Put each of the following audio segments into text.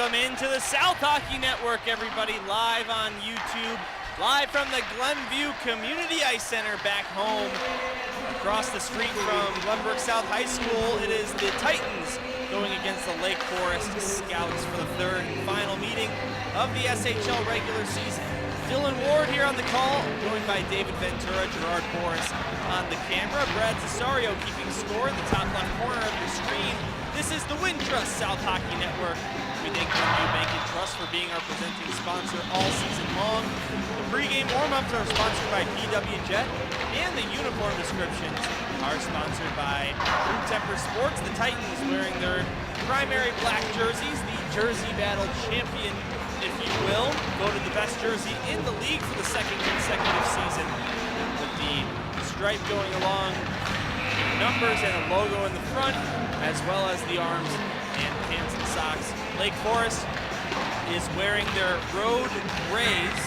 Welcome into the South Hockey Network, everybody, live on YouTube, live from the Glenview Community Ice Center back home. Across the street from Glenbrook South High School, it is the Titans going against the Lake Forest Scouts for the third and final meeting of the SHL regular season. Dylan Ward here on the call, joined by David Ventura, Gerard Boris on the camera, Brad Cesario keeping score in the top left corner of your screen. This is the Wintrust South Hockey Network. We thank Glenview Bank and Trust for being our presenting sponsor all season long. The pregame warm-ups are sponsored by PW Jet, and the uniform descriptions are sponsored by Root Temper Sports. The Titans wearing their primary black jerseys, the Jersey Battle champion, if you will. Voted the best jersey in the league for the second consecutive season, with the stripe going along, numbers and a logo in the front, as well as the arms and pants and socks. Lake Forest is wearing their road grays.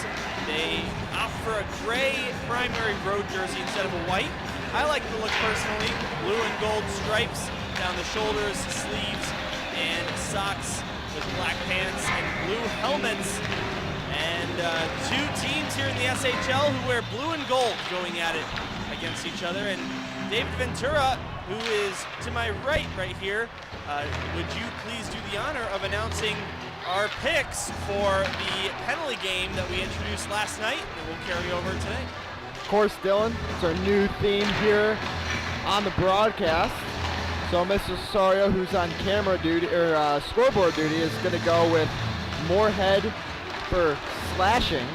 They opt for a gray primary road jersey instead of a white. I like the look personally. Blue and gold stripes down the shoulders, sleeves, and socks with black pants and blue helmets. And two teams here in the SHL who wear blue and gold going at it against each other. And David Ventura, who is to my right here, would you please do the honor of announcing our picks for the penalty game that we introduced last night and we'll carry over today? Of course, Dylan, it's our new theme here on the broadcast. So Mr. Cesario, who's on camera duty, or scoreboard duty, is going to go with Moorhead for slashing.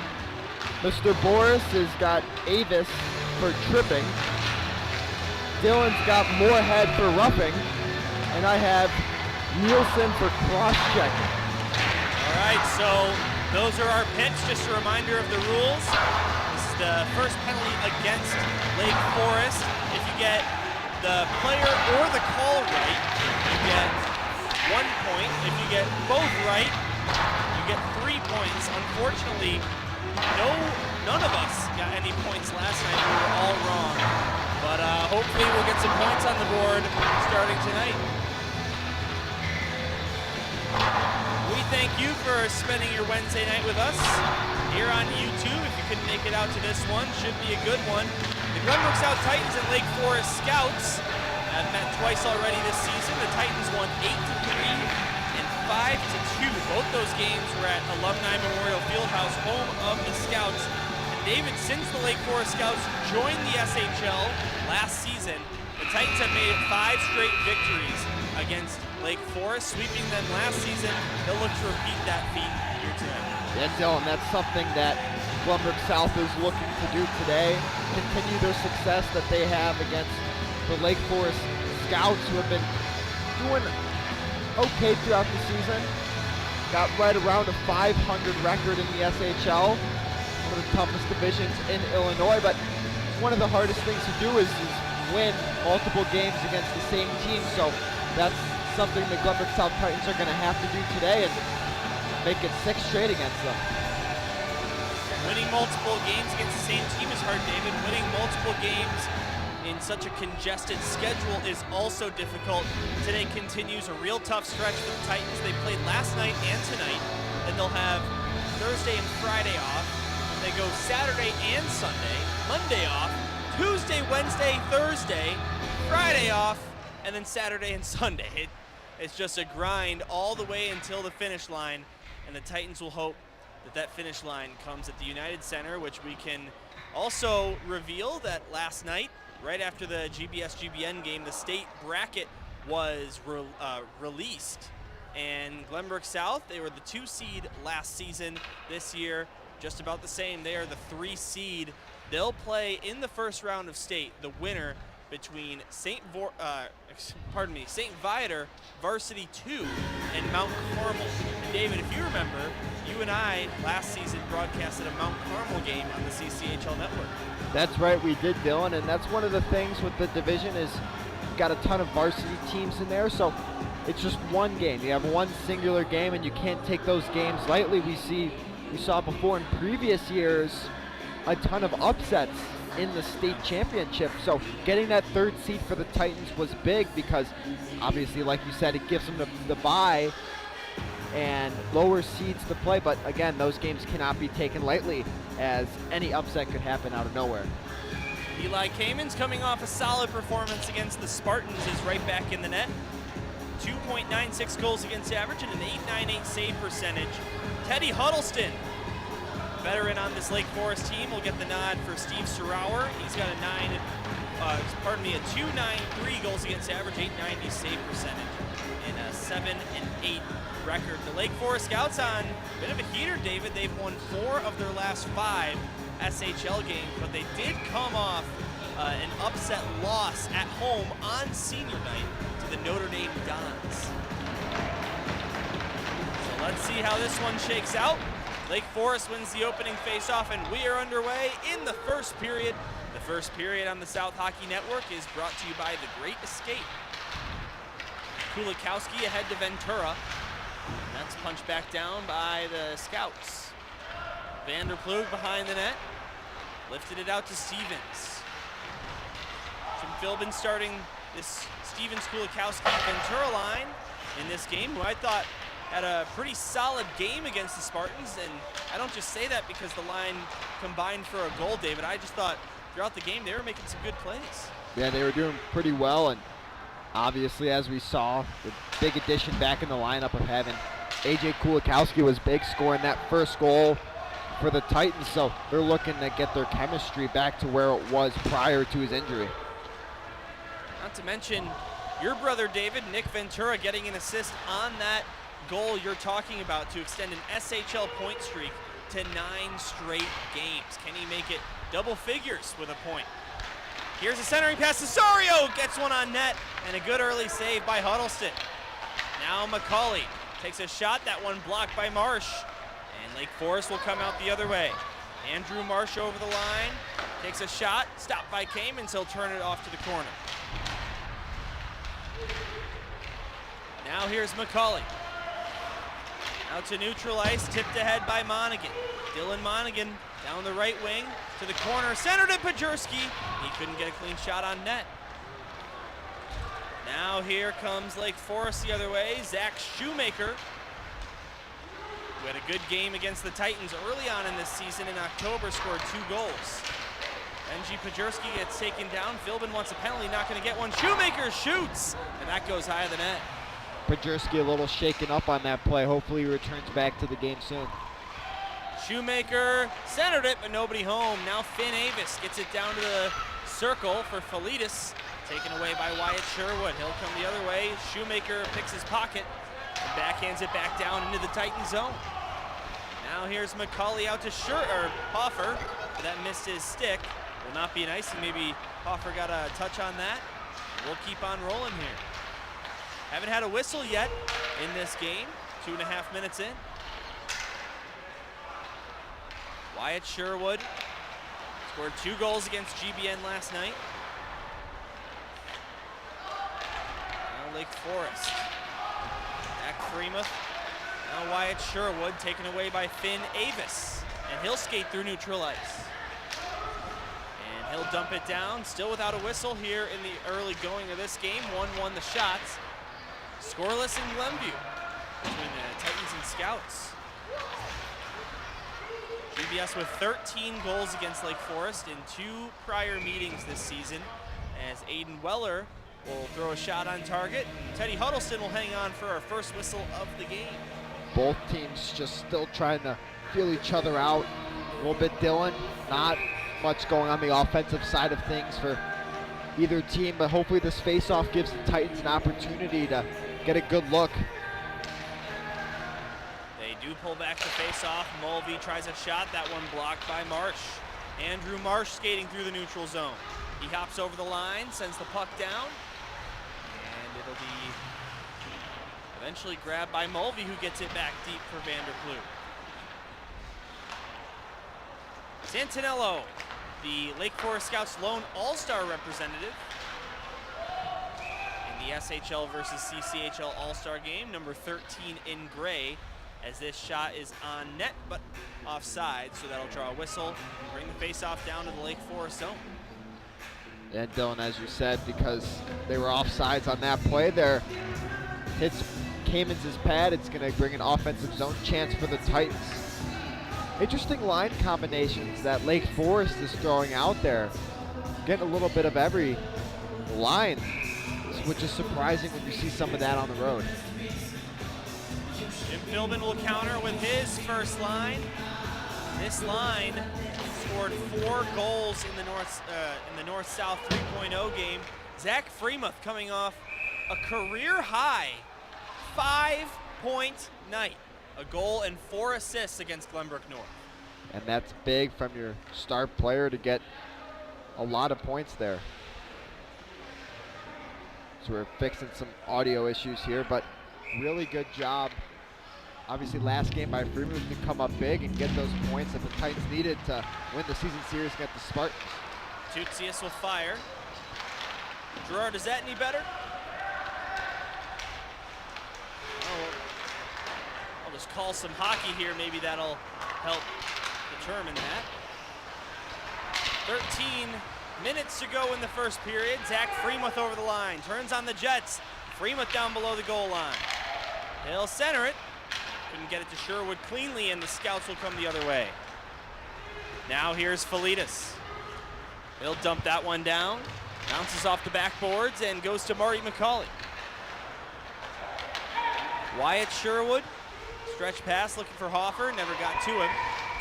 Mr. Boris has got Avis for tripping. Dylan's got Moorhead for roughing, and I have Nielsen for cross-checking. All right, so those are our picks. Just a reminder of the rules. This is the first penalty against Lake Forest. If you get the player or the call right, you get 1 point. If you get both right, you get 3 points. Unfortunately, none of us got any points last night. We were all wrong. But hopefully we'll get some points on the board starting tonight. We thank you for spending your Wednesday night with us here on YouTube. If you couldn't make it out to this one, should be a good one. The Glenbrook South Titans and Lake Forest Scouts have met twice already this season. The Titans won 8-3 and 5-2. Both those games were at Alumni Memorial Fieldhouse, home of the Scouts. David, since the Lake Forest Scouts joined the SHL last season, the Titans have made 5 straight victories against Lake Forest, sweeping them last season. They'll look to repeat that feat here today. Yeah, Dylan, that's something that Glenbrook South is looking to do today. Continue their success that they have against the Lake Forest Scouts, who have been doing okay throughout the season. Got right around a 500 record in the SHL. One of the toughest divisions in Illinois, but one of the hardest things to do is win multiple games against the same team. So that's something the Glenbrook South Titans are going to have to do today and make it 6 straight against them. Winning multiple games against the same team is hard, David. Winning multiple games in such a congested schedule is also difficult. Today continues a real tough stretch for the Titans. They played last night and tonight, and they'll have Thursday and Friday off. They go Saturday and Sunday, Monday off, Tuesday, Wednesday, Thursday, Friday off, and then Saturday and Sunday. It's just a grind all the way until the finish line, and the Titans will hope that that finish line comes at the United Center, which we can also reveal that last night, right after the GBS GBN game, the state bracket was released, and Glenbrook South, they were the 2 seed last season. This year, just about the same. They are the 3 seed. They'll play in the first round of state, the winner between St. Viator, Varsity 2, and Mount Carmel. And David, if you remember, you and I last season broadcasted a Mount Carmel game on the CCHL network. That's right, we did, Dylan, and that's one of the things with the division is you've got a ton of varsity teams in there, so it's just one game. You have one singular game, and you can't take those games lightly. We saw before in previous years a ton of upsets in the state championship. So getting that 3rd seed for the Titans was big because obviously, like you said, it gives them the bye and lower seeds to play. But again, those games cannot be taken lightly, as any upset could happen out of nowhere. Eli Kamen's coming off a solid performance against the Spartans, is right back in the net. 2.96 goals against average and an .898 save percentage. Teddy Huddleston, veteran on this Lake Forest team, will get the nod for Steve Sarower. He's got a 2.93 goals against average, .890 save percentage, and a 7-8 record. The Lake Forest Scouts on a bit of a heater, David. They've won 4 of their last 5 SHL games, but they did come off an upset loss at home on senior night to the Notre Dame Dons. So let's see how this one shakes out. Lake Forest wins the opening faceoff, and we are underway in the first period. The first period on the South Hockey Network is brought to you by The Great Escape. Kulikowski ahead to Ventura. That's punched back down by the Scouts. Vanderplug behind the net. Lifted it out to Stevens. Jim Philbin starting this Stevens, Kulikowski, Ventura line in this game, who I thought had a pretty solid game against the Spartans. And I don't just say that because the line combined for a goal, David. I just thought throughout the game they were making some good plays. Yeah, they were doing pretty well, and obviously, as we saw, the big addition back in the lineup of having A.J. Kulikowski was big, scoring that first goal for the Titans, so they're looking to get their chemistry back to where it was prior to his injury. Not to mention your brother David, Nick Ventura, getting an assist on that goal you're talking about to extend an SHL point streak to 9 straight games. Can he make it double figures with a point? Here's a centering pass. Cesario gets one on net, and a good early save by Huddleston. Now McCauley takes a shot, that one blocked by Marsh, and Lake Forest will come out the other way. Andrew Marsh over the line, takes a shot, stopped by Kamens, he'll turn it off to the corner. Now here's McCauley. Out to neutral ice, tipped ahead by Monaghan. Dylan Monaghan down the right wing to the corner, center to Pajurski. He couldn't get a clean shot on net. Now here comes Lake Forest the other way. Zach Shoemaker, who had a good game against the Titans early on in this season in October, scored 2 goals. Benji Pajurski gets taken down. Philbin wants a penalty, not going to get one. Shoemaker shoots, and that goes high of the net. Pajurski a little shaken up on that play. Hopefully he returns back to the game soon. Shoemaker centered it, but nobody home. Now Finn Avis gets it down to the circle for Felitis. Taken away by Wyatt Sherwood. He'll come the other way. Shoemaker picks his pocket and backhands it back down into the Titan zone. Now here's McCauley out to Hoffer, but that missed his stick. Will not be an icing. Maybe Hoffer got a touch on that. We'll keep on rolling here. Haven't had a whistle yet in this game. 2.5 minutes in. Wyatt Sherwood scored 2 goals against GBN last night. Now Lake Forest. Zach Freemuth. Now Wyatt Sherwood taken away by Finn Avis. And he'll skate through neutral ice. And he'll dump it down, still without a whistle here in the early going of this game. 1-1 the shots. Scoreless in Glenview between the Titans and Scouts. GBS with 13 goals against Lake Forest in 2 prior meetings this season, as Aiden Weller will throw a shot on target. Teddy Huddleston will hang on for our first whistle of the game. Both teams just still trying to feel each other out a little bit, Dylan. Not much going on the offensive side of things for either team, but hopefully this face-off gives the Titans an opportunity to get a good look. They do pull back the face-off. Mulvey tries a shot, that one blocked by Marsh. Andrew Marsh skating through the neutral zone. He hops over the line, sends the puck down, and it'll be eventually grabbed by Mulvey, who gets it back deep for Vanderplug. Santinello, the Lake Forest Scouts lone all-star representative in the SHL versus CCHL all-star game, number 13 in gray, as this shot is on net but offside, so that'll draw a whistle and bring the face-off down to the Lake Forest zone. And Dylan, as you said, because they were offsides on that play, their hits Cayman's pad. It's going to bring an offensive zone chance for the Titans. Interesting line combinations that Lake Forest is throwing out there. Getting a little bit of every line, which is surprising when you see some of that on the road. Jim Philbin will counter with his first line. This line scored 4 goals in the North-South 3.0 game. Zach Freemuth coming off a career-high 5-point night. A goal and 4 assists against Glenbrook North. And that's big from your star player to get a lot of points there. So we're fixing some audio issues here, but really good job. Obviously last game by Freemuth to come up big and get those points that the Titans needed to win the season series against the Spartans. Tutsius will fire. Gerard, is that any better? I'll just call some hockey here. Maybe that'll help determine that. 13 minutes to go in the first period. Zach Freemuth over the line. Turns on the Jets. Freemuth down below the goal line. He'll center it. Couldn't get it to Sherwood cleanly, and the Scouts will come the other way. Now here's Felitas. He'll dump that one down. Bounces off the backboards and goes to Marty McCauley. Wyatt Sherwood. Stretch pass looking for Hoffer. Never got to him.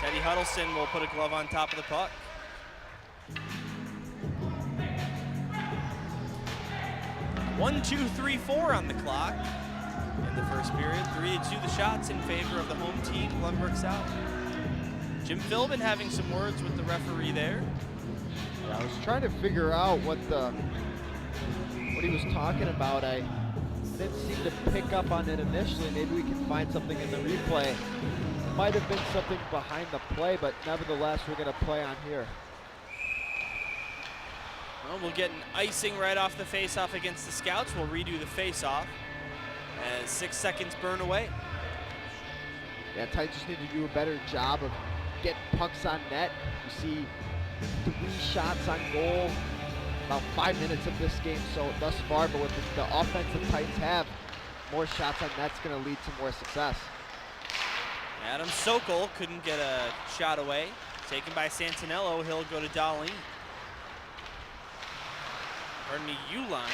Teddy Huddleston will put a glove on top of the puck. One, 2, 3, 4 on the clock in the first period. 3-2 the shots in favor of the home team, Glenbrook South. Jim Philbin having some words with the referee there. Yeah, I was trying to figure out what he was talking about. I didn't seem to pick up on it initially. Maybe we can find something in the replay. It might have been something behind the play, but nevertheless, we're going to play on here. Well, we'll get an icing right off the face-off against the Scouts. We'll redo the face-off as 6 seconds burn away. Yeah, Titans just need to do a better job of getting pucks on net. You see 3 shots on goal, about 5 minutes of this game so thus far, but with the offensive Titans have, more shots on net's going to lead to more success. Adam Sokol couldn't get a shot away. Taken by Santinello, he'll go to Darlene. Pardon me, U-line.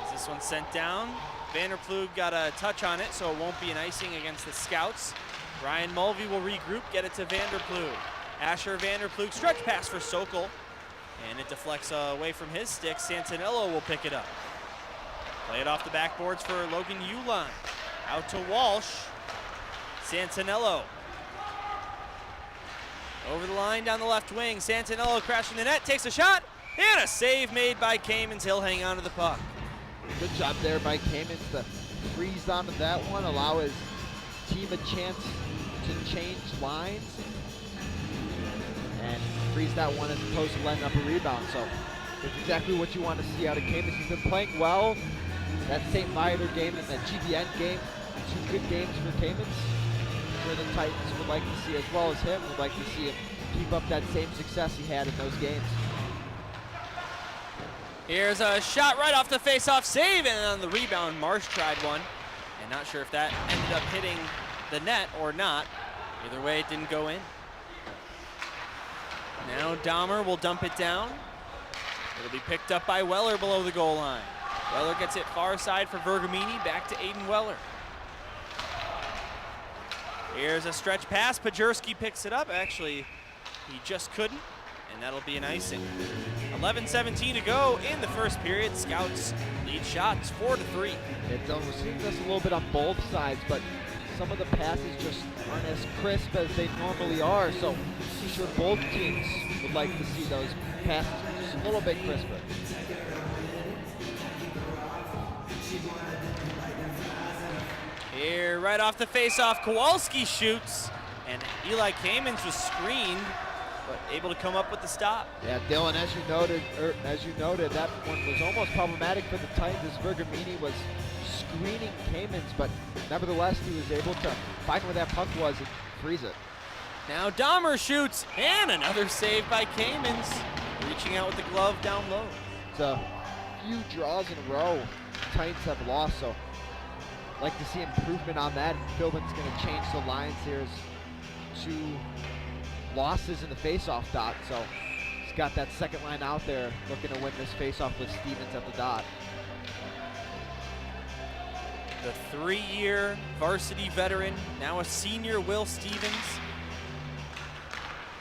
Is this one sent down? Vanderplug got a touch on it, so it won't be an icing against the Scouts. Ryan Mulvey will regroup, get it to Vanderplug. Asher Vanderplug, stretch pass for Sokol, and it deflects away from his stick. Santinello will pick it up. Play it off the backboards for Logan U-line. Out to Walsh. Santinello. Over the line down the left wing. Santinello crashing the net, takes a shot, and a save made by Kamens. He'll hang on to the puck. Good job there by Kamens to freeze onto that one, allow his team a chance to change lines, and freeze that one as opposed to letting up a rebound. So it's exactly what you want to see out of Kamens. He's been playing well. That St. Viator game and that GBN game, 2 good games for Kamens. Sure the Titans would like to see, as well as him, would like to see him keep up that same success he had in those games. Here's a shot right off the face-off save, and on the rebound, Marsh tried one. And not sure if that ended up hitting the net or not. Either way, it didn't go in. Now Dahmer will dump it down. It'll be picked up by Weller below the goal line. Weller gets it far side for Vergamini, back to Aiden Weller. Here's a stretch pass. Pajerski picks it up. Actually, he just couldn't, and that'll be an icing. 11:17 to go in the first period. Scouts lead shots 4-3. We're seeing this a little bit on both sides, but some of the passes just aren't as crisp as they normally are. So I'm sure both teams would like to see those passes just a little bit crisper. Here, right off the face-off, Kowalski shoots, and Eli Kamens was screened, but able to come up with the stop. Yeah, Dylan, as you noted, that one was almost problematic for the Titans as Vergamini was screening Kamens, but nevertheless, he was able to find where that puck was and freeze it. Now Dahmer shoots, and another save by Kamens, reaching out with the glove down low. It's a few draws in a row Titans have lost, so like to see improvement on that. Philbin's going to change the lines. There's 2 losses in the face-off dot, so he's got that second line out there looking to win this face-off with Stevens at the dot. The 3-year varsity veteran, now a senior, Will Stevens.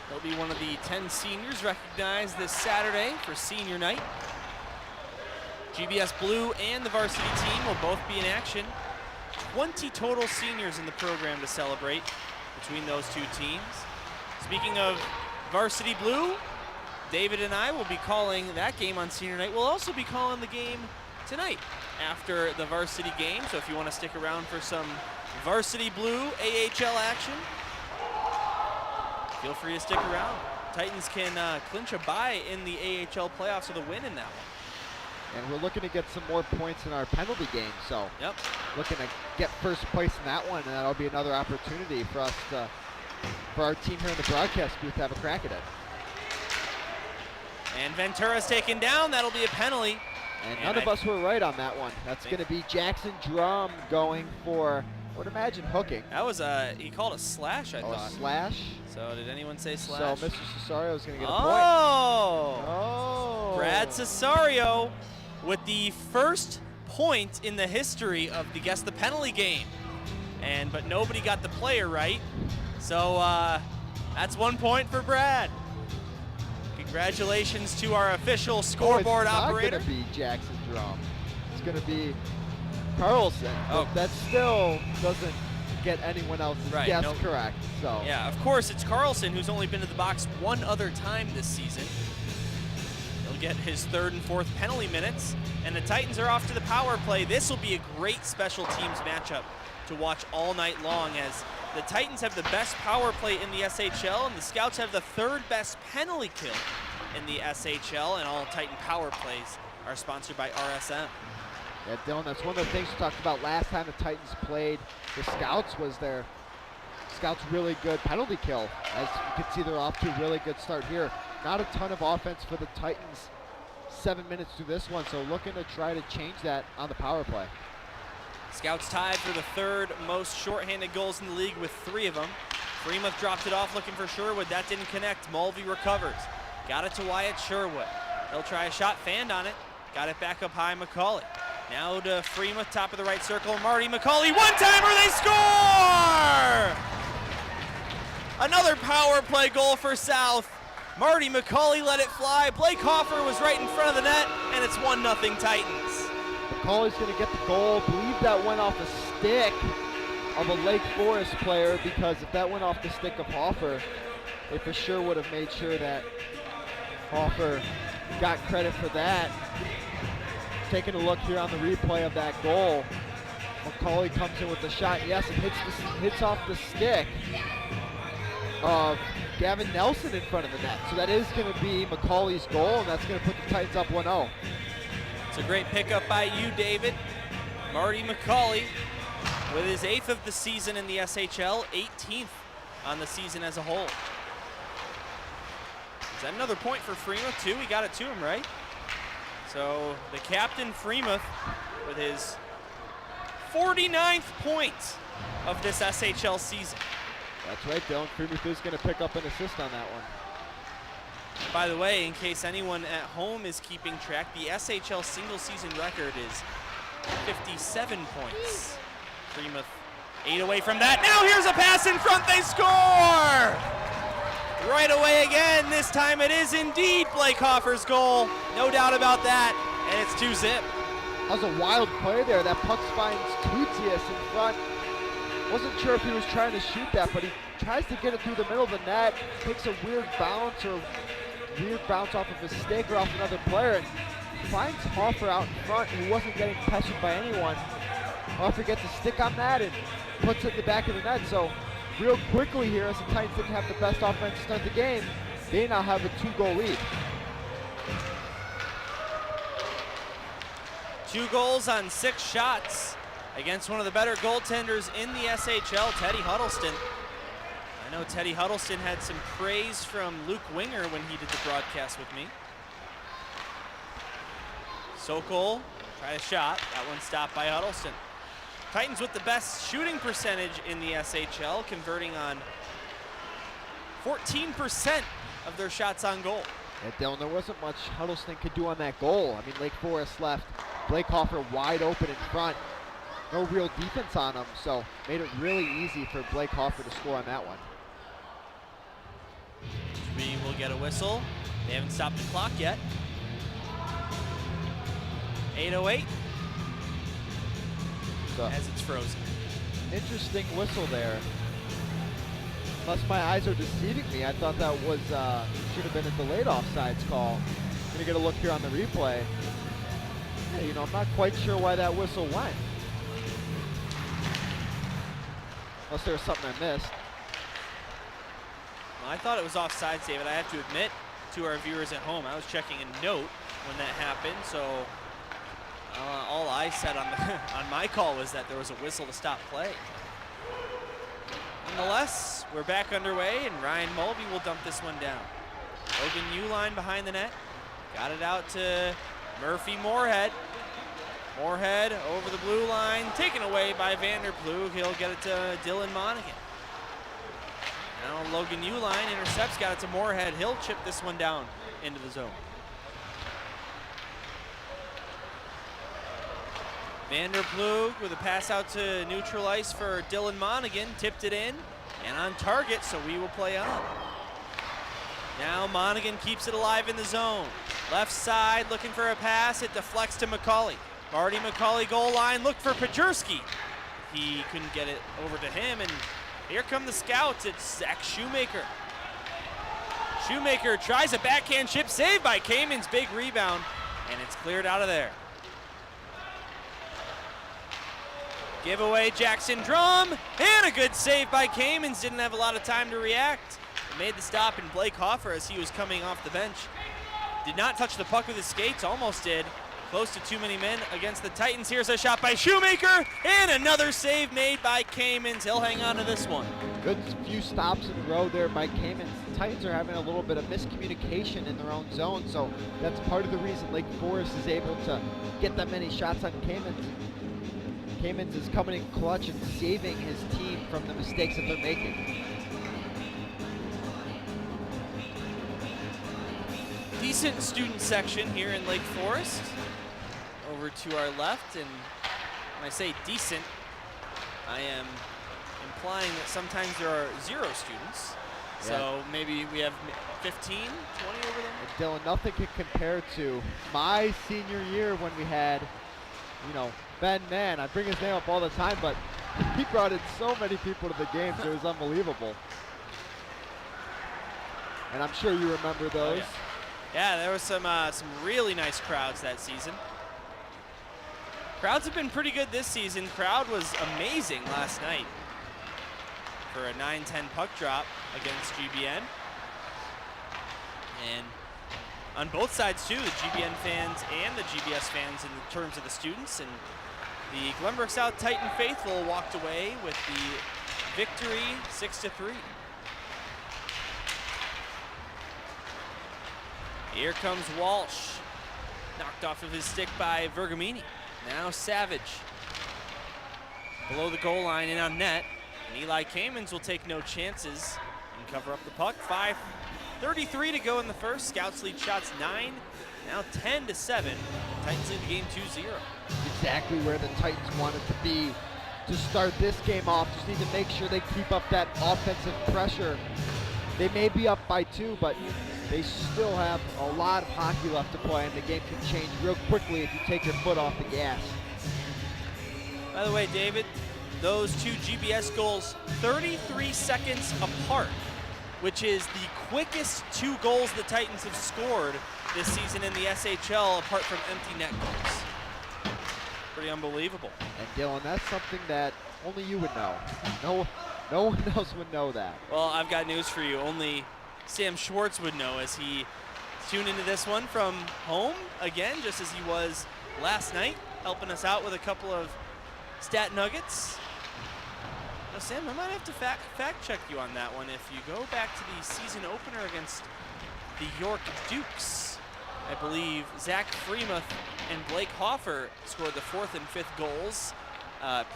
He'll be one of the 10 seniors recognized this Saturday for senior night. GBS Blue and the varsity team will both be in action. 20 total seniors in the program to celebrate between those 2 teams. Speaking of Varsity Blue, David and I will be calling that game on senior night. We'll also be calling the game tonight after the varsity game, so if you want to stick around for some Varsity Blue AHL action, feel free to stick around. Titans can clinch a bye in the AHL playoffs with a win in that one. And we're looking to get some more points in our penalty game, so yep, looking to get first place in that one, and that'll be another opportunity for us to, for our team here in the broadcast booth to have a crack at it. And Ventura's taken down. That'll be a penalty. And none of us were right on that one. That's going to be Jackson Drum going for, I would imagine, hooking. That was he called a slash, I thought. A slash. So did anyone say slash? So Mr. Cesario is going to get a point. Oh! Brad Cesario with the first point in the history of the Guess the Penalty game. But nobody got the player right. So that's 1 point for Brad. Congratulations to our official scoreboard operator. It's not going to be Jackson Drum. It's going to be Carlson. Oh. That still doesn't get anyone else's guess correct. So yeah, of course it's Carlson, who's only been to the box 1 other time this season. He'll get his 3rd and 4th penalty minutes, and the Titans are off to the power play. This will be a great special teams matchup to watch all night long, as the Titans have the best power play in the SHL, and the Scouts have the 3rd best penalty kill in the SHL, and all Titan power plays are sponsored by RSM. Yeah, Dylan, that's one of the things we talked about last time the Titans played the Scouts, was their Scouts' really good penalty kill. As you can see, they're off to a really good start here. Not a ton of offense for the Titans 7 minutes through this one, so looking to try to change that on the power play. Scouts tied for the 3rd most shorthanded goals in the league with 3 of them. Freemuth dropped it off looking for Sherwood. That didn't connect. Mulvey recovers. Got it to Wyatt Sherwood. He'll try a shot, fanned on it. Got it back up high, McCauley. Now to Freemuth, top of the right circle. Marty McCauley, one-timer, they score! Another power play goal for South. Marty McCauley let it fly. Blake Hoffer was right in front of the net, and it's 1-0 Titans. McCauley's going to get the goal. I believe that went off the stick of a Lake Forest player, because if that went off the stick of Hoffer, they for sure would have made sure that Hoffer got credit for that. Taking a look here on the replay of that goal, McCauley comes in with the shot. Yes, it hits off the stick of Gavin Nelson in front of the net. So that is going to be McCauley's goal, and that's going to put the Titans up 1-0. It's a great pickup by you, David. Marty McCauley with his 8th of the season in the SHL, 18th on the season as a whole. Is that another point for Freemuth too? He got it to him, right? So the captain Freemuth with his 49th point of this SHL season. That's right, Dylan. Freemuth is going to pick up an assist on that one. By the way, in case anyone at home is keeping track, the SHL single season record is 57 points. Freemuth 8 away from that. Now here's a pass in front, they score! Right away again, this time it is indeed Blake Hoffer's goal. No doubt about that, and it's 2-0. That was a wild play there. That puck finds Tutius in front. Wasn't sure if he was trying to shoot that, but he tries to get it through the middle of the net, takes a weird bounce off of his stick or off another player, and finds Hoffer out in front, who wasn't getting pestered by anyone. Hoffer gets a stick on that and puts it in the back of the net. So real quickly here, as the Titans didn't have the best offense to start the game, they now have a 2-goal lead. 2 goals on 6 shots against one of the better goaltenders in the SHL, Teddy Huddleston. I know Teddy Huddleston had some praise from Luke Winger when he did the broadcast with me. Sokol Try a shot. That one stopped by Huddleston. Titans with the best shooting percentage in the SHL, converting on 14% of their shots on goal. And Dylan, there wasn't much Huddleston could do on that goal. I mean, Lake Forest left Blake Hoffer wide open in front. No real defense on him, so made it really easy for Blake Hoffer to score on that one. We will get a whistle. They haven't stopped the clock yet. 8:08 So, as it's frozen. interesting whistle there. Unless my eyes are deceiving me, I thought that was should have been a delayed offsides call. Gonna get a look here on the replay. Yeah, you know, I'm not quite sure why that whistle went. Unless there was something I missed. Well, I thought it was offsides, David. I have to admit to our viewers at home, I was checking a note when that happened, so all I said on the on my call was that there was a whistle to stop play. Nonetheless, we're back underway, and Ryan Mulvey will dump this one down. Logan Uline behind the net. Got it out to Murphy Moorhead. Moorhead over the blue line, taken away by Vanderploeg. He'll get it to Dylan Monaghan. Now Logan Uline intercepts, got it to Moorhead. He'll chip this one down into the zone. Vanderploeg with a pass out to neutral ice for Dylan Monaghan, tipped it in, and on target, so we will play on. Now Monaghan keeps it alive in the zone. Left side looking for a pass, it deflects to McCauley. Marty McCauley goal line, look for Pajurski. He couldn't get it over to him, and here come the scouts, it's Zach Shoemaker. Shoemaker tries a backhand chip, saved by Kamen's big rebound, and it's cleared out of there. Giveaway, Jackson Drum, and a good save by Kamens. Didn't have a lot of time to react. Made the stop in Blake Hoffer as he was coming off the bench. Did not touch the puck with his skates, almost did. Close to too many men against the Titans. Here's a shot by Shoemaker, and another save made by Kamens. He'll hang on to this one. Good few stops in a row there by Kamens. The Titans are having a little bit of miscommunication in their own zone, so that's part of the reason Lake Forest is able to get that many shots on Kamens. Kamens is coming in clutch and saving his team from the mistakes that they're making. Decent student section here in Lake Forest. Over to our left, and when I say decent, I am implying that sometimes there are 0 students. Yeah. So maybe we have 15, 20 over there. And Dylan, nothing can compare to my senior year when we had, you know, Ben Mann. I bring his name up all the time, but he brought in so many people to the games. It was unbelievable. And I'm sure you remember those. Oh, yeah. Yeah, there was some really nice crowds that season. Crowds have been pretty good this season. Crowd was amazing last night for a 9-10 puck drop against GBN. And on both sides too, the GBN fans and the GBS fans in terms of the students. And the Glenbrook South Titan faithful walked away with the victory 6-3. Here comes Walsh, knocked off of his stick by Vergamini. Now Savage, below the goal line and on net, and Eli Kamens will take no chances and cover up the puck. 5:33 to go in the first. Scouts lead shots 9, now 10-7. Titans lead the game 2-0. Exactly where the Titans wanted to be to start this game off. Just need to make sure they keep up that offensive pressure. They may be up by 2, but they still have a lot of hockey left to play, and the game can change real quickly if you take your foot off the gas. By the way, David, those 2 GBS goals 33 seconds apart, which is the quickest 2 goals the Titans have scored this season in the SHL apart from empty net goals. Pretty unbelievable. And Dylan, that's something that only you would know. No one else would know that. Well, I've got news for you. Only Sam Schwartz would know as he tuned into this one from home again, just as he was last night, helping us out with a couple of stat nuggets. Now, Sam, I might have to fact check you on that one. If you go back to the season opener against the York Dukes, I believe Zach Freemuth and Blake Hoffer scored the 4th and 5th goals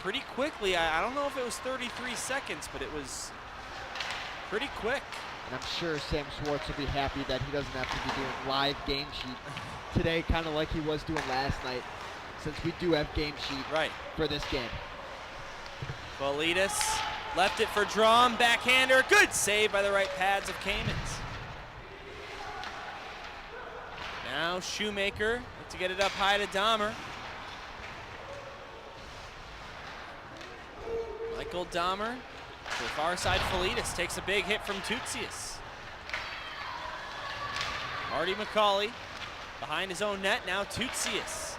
pretty quickly. I don't know if it was 33 seconds, but it was pretty quick. And I'm sure Sam Schwartz will be happy that he doesn't have to be doing live game sheet today, kind of like he was doing last night, since we do have game sheet for this game. Validas left it for Drum, backhander, good save by the right pads of Kamens. Now Shoemaker to get it up high to Dahmer. Michael Dahmer to the far side. Validas takes a big hit from Tutsius. Marty McCauley behind his own net, now Tutsius.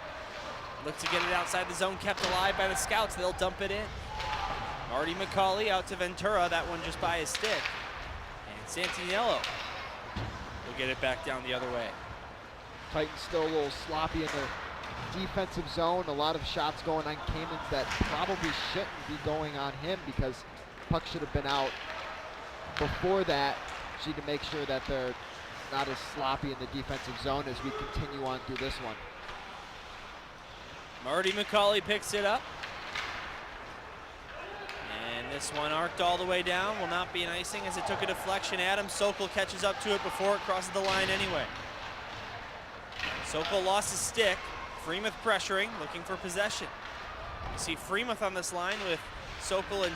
Look to get it outside the zone, kept alive by the scouts. They'll dump it in. Marty McCauley out to Ventura, that one just by his stick. And Santinello will get it back down the other way. Titans still a little sloppy in the defensive zone. A lot of shots going on Kamens that probably shouldn't be going on him, because puck should have been out before that. Just need to make sure that they're not as sloppy in the defensive zone as we continue on through this one. Marty McCauley picks it up. And this one arced all the way down. Will not be an icing as it took a deflection. Adam Sokol catches up to it before it crosses the line anyway. Sokol lost his stick. Freemuth pressuring, looking for possession. You see Freemuth on this line with Sokol and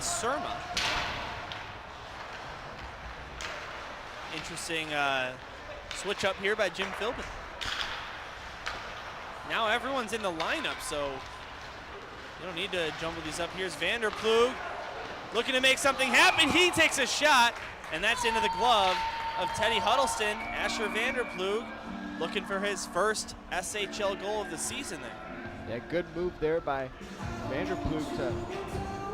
Surma. Interesting switch up here by Jim Philbin. Now everyone's in the lineup, so you don't need to jumble these up. Here's Vanderplug looking to make something happen. He takes a shot, and that's into the glove of Teddy Huddleston. Asher Vanderplug looking for his first SHL goal of the season there. Yeah, good move there by Vanderplug to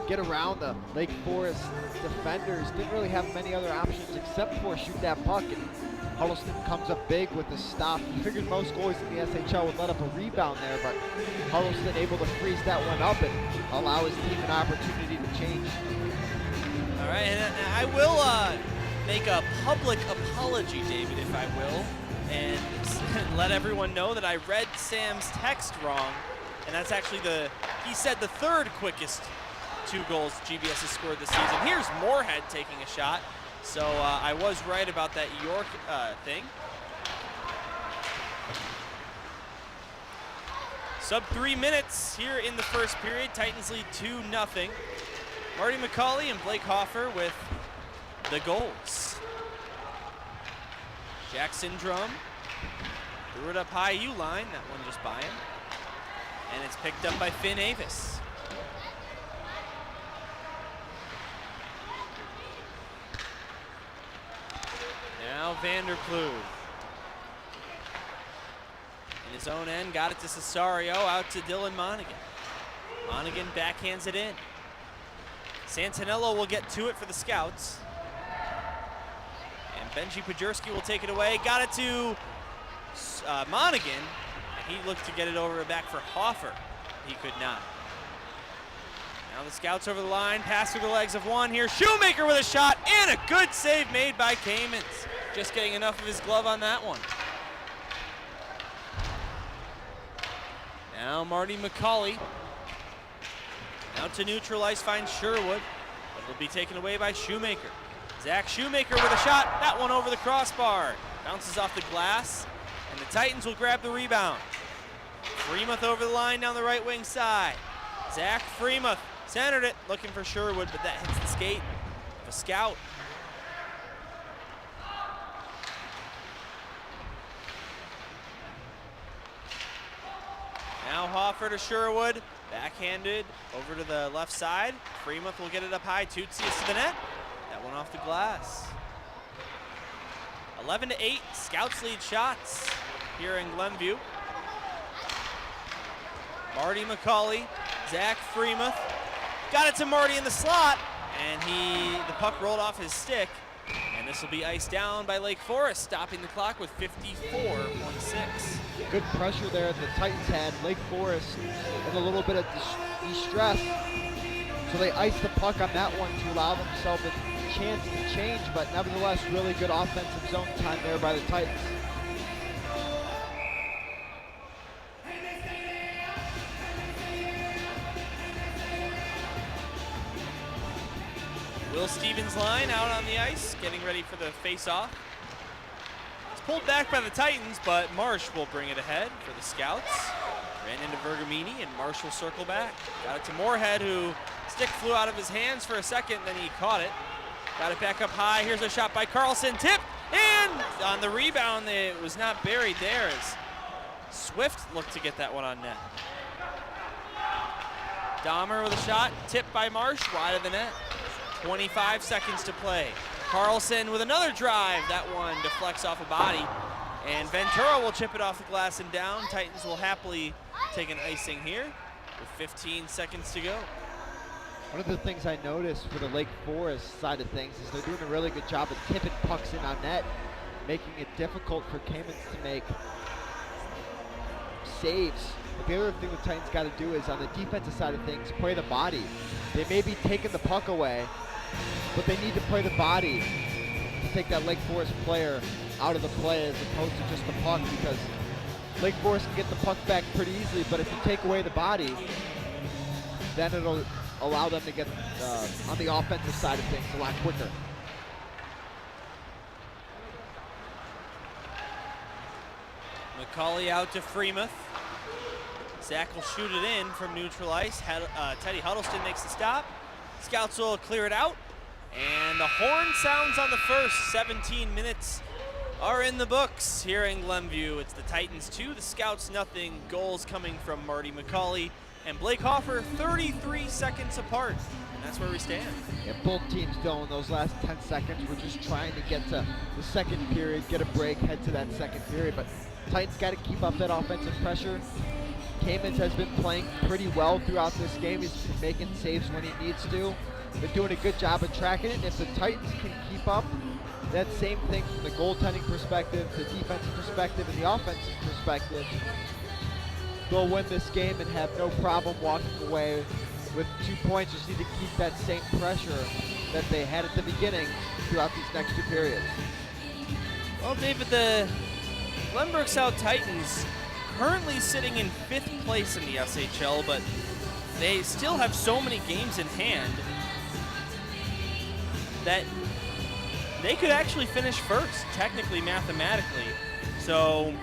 get around the Lake Forest defenders. Didn't really have many other options except for shoot that puck, and Huddleston comes up big with the stop. You figured most goalies in the SHL would let up a rebound there, but Huddleston able to freeze that one up and allow his team an opportunity to change. All right, and I will make a public apology, David, if I will, and let everyone know that I read Sam's text wrong, and that's actually he said the 3rd quickest 2 goals GBS has scored this season. Here's Moorhead taking a shot. So I was right about that York thing. Sub 3 minutes here in the first period. Titans lead 2-0. Marty McCauley and Blake Hoffer with the goals. Jackson Drum threw it up high U-line. That one just by him. And it's picked up by Finn Avis. Now Vanderplug. In his own end, got it to Cesario, out to Dylan Monaghan. Monaghan backhands it in. Santinello will get to it for the Scouts. And Benji Pajurski will take it away. Got it to Monaghan, and he looked to get it over back for Hoffer. He could not. Now the Scouts over the line, pass through the legs of one here. Shoemaker with a shot, and a good save made by Kamens. Just getting enough of his glove on that one. Now Marty McCauley. Out to neutral ice, finds Sherwood, but it'll be taken away by Shoemaker. Zach Shoemaker with a shot, that one over the crossbar. Bounces off the glass, and the Titans will grab the rebound. Freemuth over the line down the right wing side. Zach Freemuth centered it, looking for Sherwood, but that hits the skate of a Scout. Now Hoffer to Sherwood, backhanded over to the left side. Freemuth will get it up high, Tutsius to the net. That one off the glass. 11-8, Scouts lead shots here in Glenview. Marty McCauley, Zach Freemuth, got it to Marty in the slot, and the puck rolled off his stick, and this will be iced down by Lake Forest, stopping the clock with 54.6. Good pressure there the Titans had. Lake Forest in a little bit of distress, so they iced the puck on that one to allow themselves a chance to change, but nevertheless, really good offensive zone time there by the Titans. Will Stevens line out on the ice, getting ready for the face-off. It's pulled back by the Titans, but Marsh will bring it ahead for the Scouts. Ran into Vergamini, and Marsh will circle back. Got it to Moorhead, who stick flew out of his hands for a second, then he caught it. Got it back up high. Here's a shot by Carlson. Tip, and on the rebound, it was not buried there as Swift looked to get that one on net. Dahmer with a shot, tipped by Marsh, wide of the net. 25 seconds to play. Carlson with another drive. That one deflects off a body. And Ventura will chip it off the glass and down. Titans will happily take an icing here with 15 seconds to go. One of the things I noticed for the Lake Forest side of things is they're doing a really good job of tipping pucks in on net, making it difficult for Kamens to make saves. But the other thing the Titans got to do is on the defensive side of things, play the body. They may be taking the puck away, but they need to play the body to take that Lake Forest player out of the play as opposed to just the puck, because Lake Forest can get the puck back pretty easily, but if you take away the body, then it'll allow them to get on the offensive side of things a lot quicker. McCauley out to Freemuth. Zach will shoot it in from neutral ice. Teddy Huddleston makes the stop. Scouts will clear it out. And the horn sounds on the first. 17 minutes are in the books here in Glenview. It's the Titans 2, the Scouts nothing. Goals coming from Marty McCauley and Blake Hoffer, 33 seconds apart. And that's where we stand. Yeah, both teams, though, in those last 10 seconds, we're just trying to get to the second period, get a break, head to that second period. But Titans got to keep up that offensive pressure. Kamens has been playing pretty well throughout this game. He's been making saves when he needs to. They're doing a good job of tracking it. And if the Titans can keep up that same thing from the goaltending perspective, the defensive perspective, and the offensive perspective, they'll win this game and have no problem walking away with 2 points. Just need to keep that same pressure that they had at the beginning throughout these next 2 periods. Well, David, the Glenbrook South Titans currently sitting in 5th place in the SHL, but they still have so many games in hand that they could actually finish first, technically, mathematically. So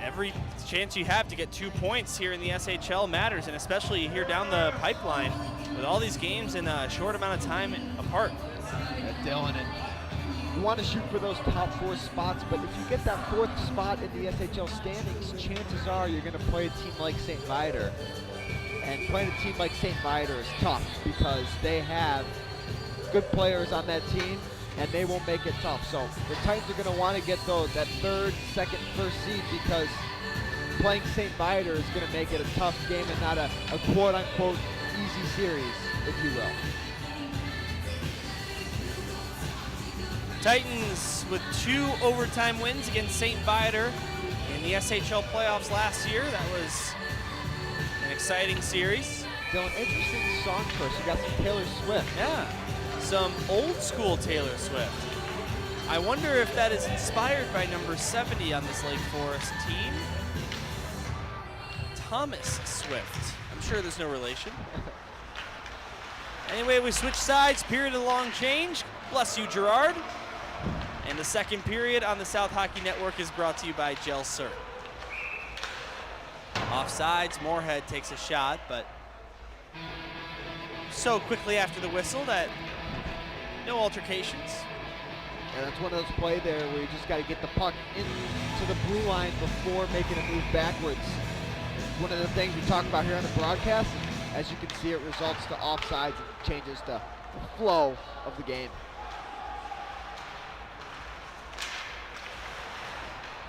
every chance you have to get 2 points here in the SHL matters, and especially here down the pipeline with all these games in a short amount of time apart. Dylan, and you want to shoot for those top 4 spots, but if you get that 4th spot in the SHL standings, chances are you're going to play a team like St. Viator. And playing a team like St. Viator is tough because they have good players on that team, and they will make it tough. So the Titans are going to want to get that 3rd, 2nd, 1st seed, because playing St. Viator is going to make it a tough game and not a quote-unquote easy series, if you will. Titans with 2 overtime wins against St. Viator in the SHL playoffs last year. That was an exciting series. Dylan, interesting song choice. You got some Taylor Swift. Yeah, some old school Taylor Swift. I wonder if that is inspired by number 70 on this Lake Forest team, Thomas Swift. I'm sure there's no relation. Anyway, we switch sides, period of the long change. Bless you, Gerard. And the second period on the South Hockey Network is brought to you by Gel Syrup. Offsides, Moorhead takes a shot, but so quickly after the whistle that no altercations. And that's one of those plays there where you just got to get the puck into the blue line before making a move backwards. One of the things we talk about here on the broadcast, as you can see, it results to offsides and changes the flow of the game.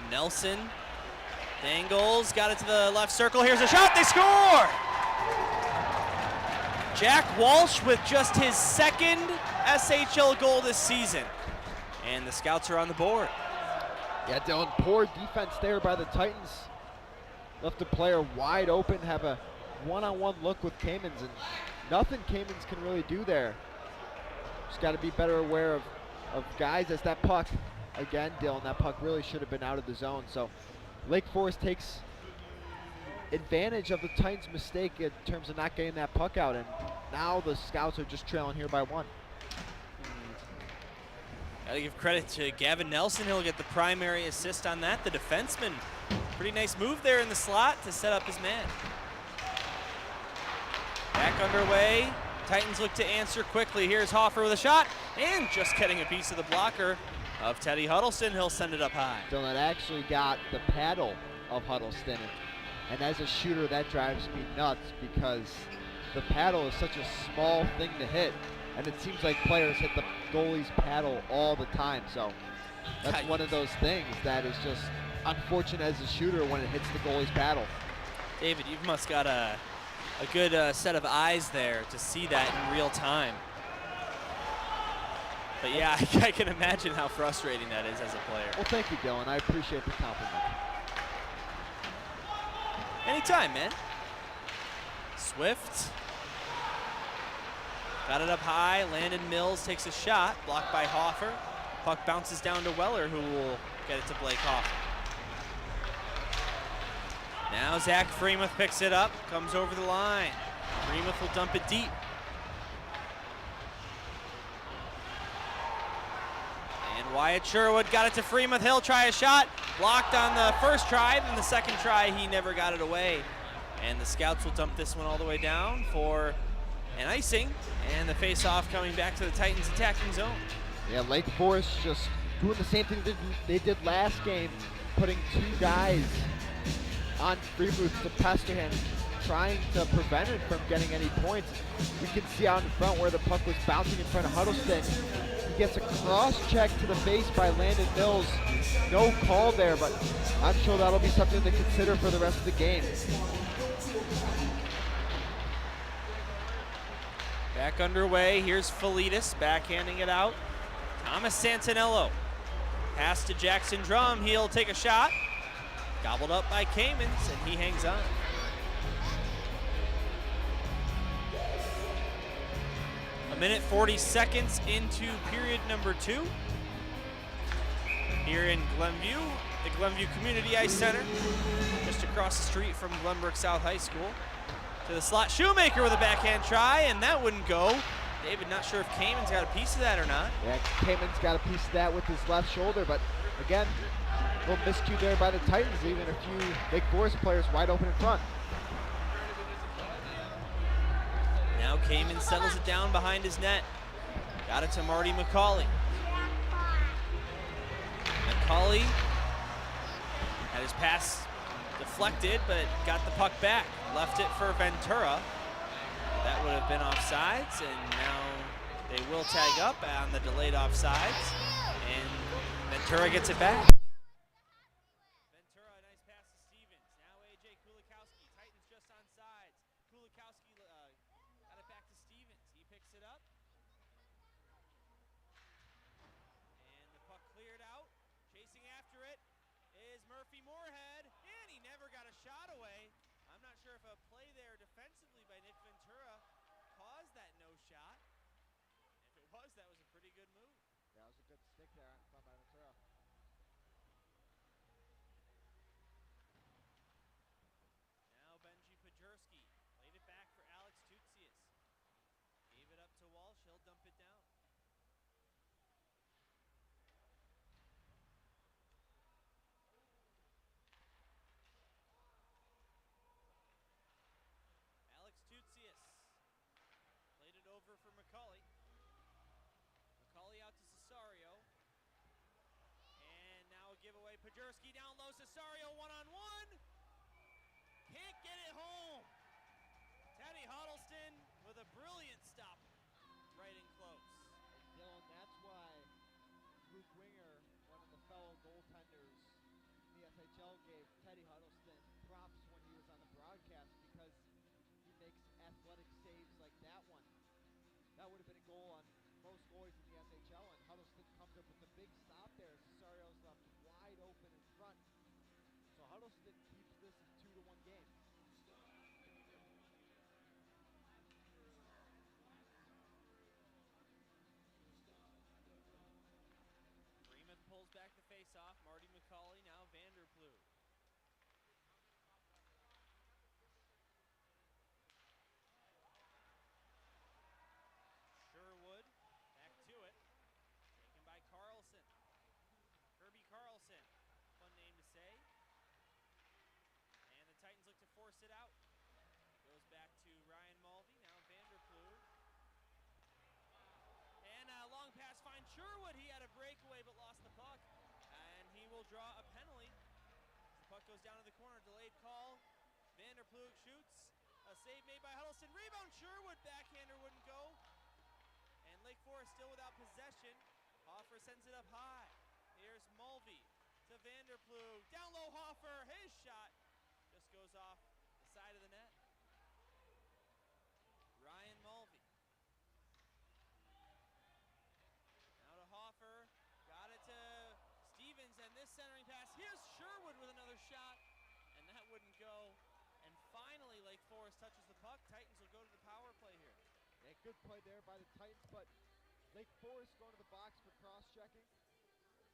Nelson dangles, got it to the left circle. Here's a shot, they score! Jack Walsh with just his 2nd SHL goal this season. And the Scouts are on the board. Yeah, Dylan, poor defense there by the Titans. Left the player wide open, have a one-on-one look with Kamens, and nothing Kamens can really do there. Just got to be better aware of guys as that puck. Again, Dylan, that puck really should have been out of the zone. So Lake Forest takes advantage of the Titans' mistake in terms of not getting that puck out, and now the Scouts are just trailing here by 1. Gotta give credit to Gavin Nelson. He'll get the primary assist on that. The defenseman, pretty nice move there in the slot to set up his man. Back underway. Titans look to answer quickly. Here's Hoffer with a shot, and just getting a piece of the blocker of Teddy Huddleston. He'll send it up high. Dylan actually got the paddle of Huddleston, and as a shooter, that drives me nuts because the paddle is such a small thing to hit, and it seems like players hit the goalie's paddle all the time. So that's one of those things that is just unfortunate as a shooter when it hits the goalie's paddle. David, you must got a good set of eyes there to see that in real time. But yeah, I can imagine how frustrating that is as a player. Well, thank you, Dylan. I appreciate the compliment. Anytime, man. Swift. Got it up high. Landon Mills takes a shot. Blocked by Hoffer. Puck bounces down to Weller, who will get it to Blake Hoffer. Now Zach Freemuth picks it up. Comes over the line. Freemuth will dump it deep. And Wyatt Sherwood got it to Freemuth. He'll try a shot. Blocked on the first try. Then the second try, he never got it away. And the Scouts will dump this one all the way down for an icing. And the face-off coming back to the Titans' attacking zone. Yeah, Lake Forest just doing the same thing they did last game, putting two guys on Freemuth to pester him, trying to prevent him from getting any points. We can see out in front where the puck was bouncing in front of Huddleston. He gets a cross check to the face by Landon Mills. No call there, but I'm sure that'll be something to consider for the rest of the game. Back underway. Here's Felitas backhanding it out. Thomas Santinello. Pass to Jackson Drum. He'll take a shot. Gobbled up by Kamens, and he hangs on. A minute 40 seconds into period number 2. Here in Glenview, the Glenview Community Ice Center, just across the street from Glenbrook South High School. To the slot, Shoemaker with a backhand try, and that wouldn't go. David, not sure if Kamens got a piece of that or not. Yeah, Kamens got a piece of that with his left shoulder, but again, a little miscue there by the Titans, leaving a few Lake Forest players wide open in front. Now Kamens settles it down behind his net. Got it to Marty McCauley. McCauley had his pass deflected, but got the puck back. Left it for Ventura. That would have been offsides, and now they will tag up on the delayed offsides, and Ventura gets it back. Ventura, a nice pass to Stevens. Now A.J. Kulikowski. Titans just on sides. Kulikowski got it back to Stevens. He picks it up. And the puck cleared out. Chasing after it is Murphy Moorhead, and he never got a shot away. I'm not sure if a play there defensively by Nick Ventura caused that no shot. If it was, that was a pretty good move. That was a good stick there on front by Ventura. Now Benji Pajerski played it back for Alex Tutsius. Gave it up to Walsh. He'll dump it down. Alex Tutsius played it over for McCauley. McCauley out to Cesario. And now a giveaway. Pajerski down low. Cesario one-on-one. Can't get it home. Teddy Huddleston with a brilliant stop right in close. Dylan, that's why Luke Winger, one of the fellow goaltenders in the SHL, gave Teddy Huddleston props when he was on the broadcast, because he makes athletic saves like that one. That would have been a goal on most goalies in the SHL, and Huddleston comes up with a big stop there. Cesario's left wide open in front. So Huddleston keeps this a 2-1 game. Freemuth pulls back the face-off. Marty McCauley, now Vanderploeg. Sherwood force it out. Goes back to Ryan Mulvey, now Vanderploeg. And a long pass finds Sherwood. He had a breakaway but lost the puck. And he will draw a penalty. The puck goes down to the corner, delayed call. Vanderploeg shoots. A save made by Huddleston. Rebound Sherwood, backhander wouldn't go. And Lake Forest still without possession. Hoffer sends it up high. Here's Mulvey to Vanderploeg. Down low Hoffer, his shot just goes off the side of the net. Ryan Mulvey. Now to Hoffer, got it to Stevens, and this centering pass. Here's Sherwood with another shot, and that wouldn't go. And finally, Lake Forest touches the puck. Titans will go to the power play here. Yeah, good play there by the Titans, but Lake Forest going to the box for cross-checking.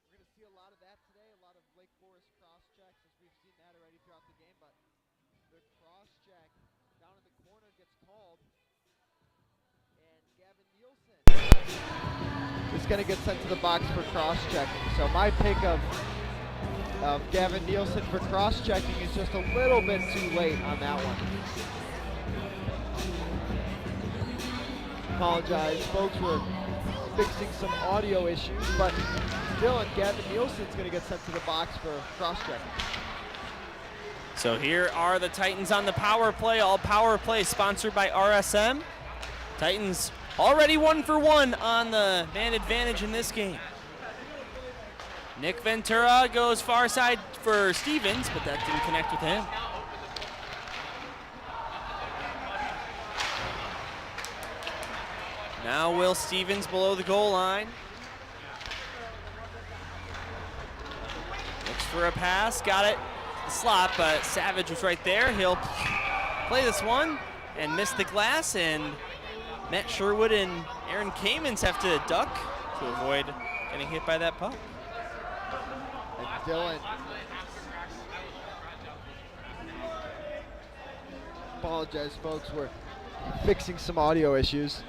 We're going to see a lot of that today, a lot of Lake Forest cross-checks, as we've seen that already throughout the game, but the cross-check down in the corner gets called, and Gavin Nielsen is going to get sent to the box for cross-checking. So my pick of Gavin Nielsen for cross-checking is just a little bit too late on that one. Apologize, folks, we're fixing some audio issues, but Dylan, Gavin Nielsen's going to get sent to the box for cross-checking. So here are the Titans on the power play, all power play sponsored by RSM. Titans already 1 for 1 on the man advantage in this game. Nick Ventura goes far side for Stevens, but that didn't connect with him. Now Will Stevens below the goal line. Looks for a pass, got it. The slot, but Savage was right there. He'll play this one and miss the glass, and Matt Sherwood and Aaron Kamens have to duck to avoid getting hit by that puck. And Dylan, apologize, folks, we're fixing some audio issues.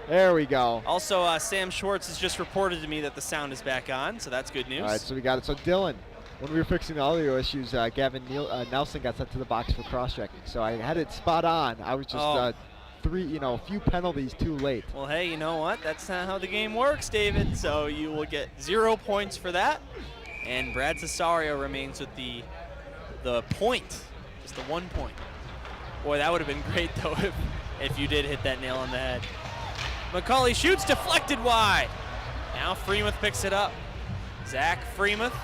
There we go. Also, Sam Schwartz has just reported to me that the sound is back on, so that's good news. All right, so we got it. So Dylan, when we were fixing the audio issues, Gavin Nelson got sent to the box for cross-checking. So I had it spot on. I was just a few penalties too late. Well, hey, you know what? That's not how the game works, David. So you will get 0 points for that. And Brad Cesario remains with the point, just the 1 point. Boy, that would have been great, though, if you did hit that nail on the head. McCauley shoots, deflected wide. Now Freemuth picks it up. Zach Freemuth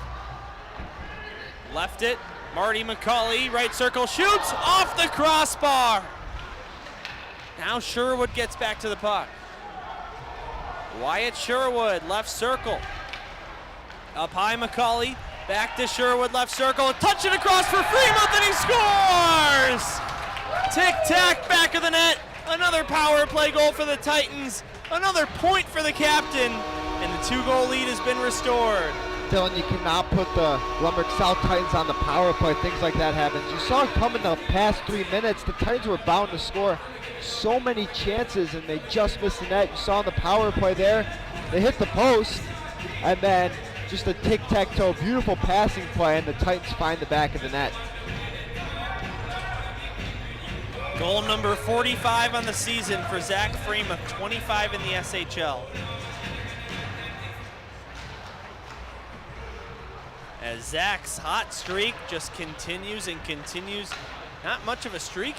left it. Marty McCauley, right circle, shoots off the crossbar. Now Sherwood gets back to the puck. Wyatt Sherwood, left circle. Up high, McCauley, back to Sherwood, left circle, touch it across for Freemuth, and he scores! Tic-tac, back of the net. Another power play goal for the Titans. Another point for the captain. And the 2-goal lead has been restored. Dylan, you cannot put the Lumberg South Titans on the power play. Things like that happen. You saw it coming the past 3 minutes. The Titans were bound to score so many chances, and they just missed the net. You saw on the power play there, they hit the post, and then just a tic-tac-toe, beautiful passing play, and the Titans find the back of the net. Goal number 45 on the season for Zach Freemuth, 25 in the SHL. As Zach's hot streak just continues and continues. Not much of a streak.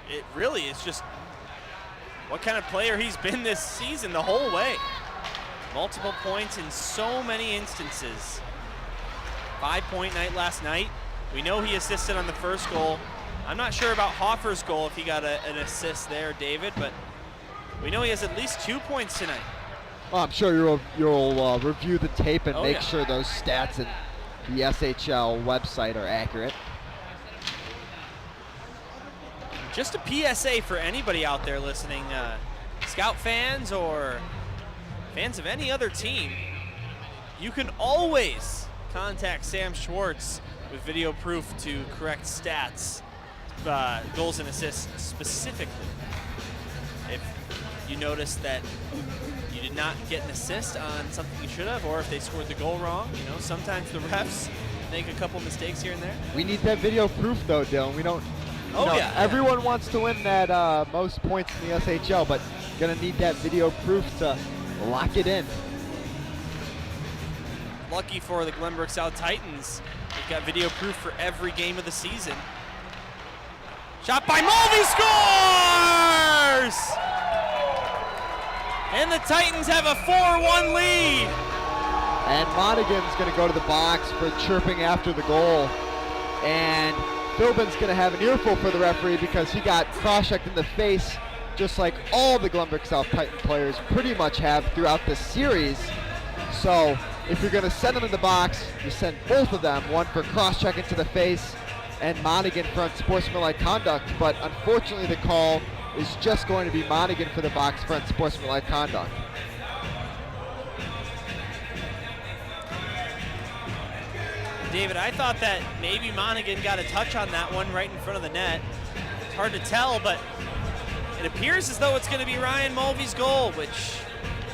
It really is just what kind of player he's been this season the whole way. Multiple points in so many instances. 5-point night last night. We know he assisted on the first goal. I'm not sure about Hoffer's goal if he got an assist there, David, but we know he has at least 2 points tonight. Well, I'm sure you'll review the tape and make sure those stats and the SHL website are accurate. Just a PSA for anybody out there listening, Scout fans or fans of any other team, you can always contact Sam Schwartz with video proof to correct stats, goals and assists specifically. If you notice that you did not get an assist on something you should have, or if they scored the goal wrong, sometimes the refs make a couple mistakes here and there. We need that video proof though, Dylan. We don't Oh, you know, yeah. everyone wants to win that most points in the SHL, but gonna need that video proof to lock it in. Lucky for the Glenbrook South Titans, they've got video proof for every game of the season. Shot by Mulvey, scores! And the Titans have a 4-1 lead. And Monaghan's going to go to the box for chirping after the goal. And Philbin's going to have an earful for the referee because he got cross-checked in the face, just like all the Glenbrook South Titan players pretty much have throughout this series. So if you're going to send them in the box, you send both of them, one for cross-check into the face and Monaghan for unsportsmanlike conduct. But unfortunately, the call is just going to be Monaghan for the box for unsportsmanlike conduct. David, I thought that maybe Monaghan got a touch on that one right in front of the net. It's hard to tell, but it appears as though it's going to be Ryan Mulvey's goal, which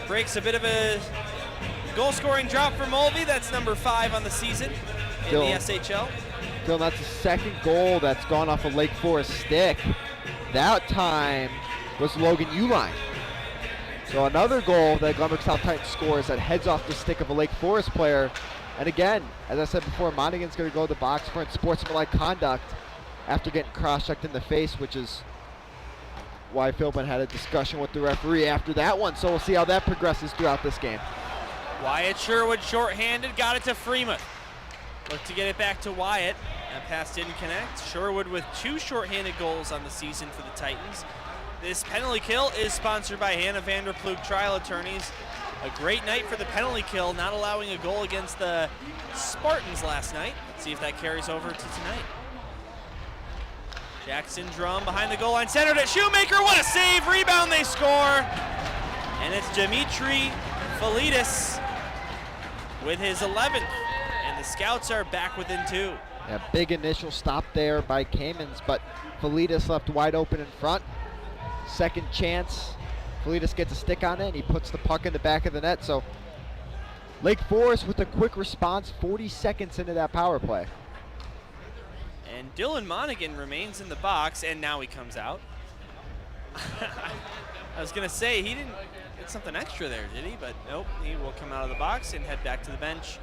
breaks a bit of a goal-scoring drop for Mulvey. That's number 5 on the season in the SHL. Dylan, that's the second goal that's gone off a Lake Forest stick. That time was Logan Uline. So another goal that Glenbrook South Titans scores that heads off the stick of a Lake Forest player. And again, as I said before, Monaghan's going to go to the box for unsportsmanlike conduct after getting cross-checked in the face, which is why Philbin had a discussion with the referee after that one. So we'll see how that progresses throughout this game. Wyatt Sherwood shorthanded, got it to Freeman. Look to get it back to Wyatt. That pass didn't connect. Sherwood with 2 shorthanded goals on the season for the Titans. This penalty kill is sponsored by Hannah Vanderploeg Trial Attorneys. A great night for the penalty kill, not allowing a goal against the Spartans last night. Let's see if that carries over to tonight. Jackson Drum behind the goal line, centered at Shoemaker. What a save! Rebound, they score! And it's Dimitri Felidis with his 11th. And the Scouts are back within 2. A big initial stop there by Kamens, but Felidis left wide open in front. Second chance. Felidis gets a stick on it, and he puts the puck in the back of the net. So Lake Forest with a quick response 40 seconds into that power play. And Dylan Monaghan remains in the box, and now he comes out. I was going to say, he didn't get something extra there, did he? But nope, he will come out of the box and head back to the bench.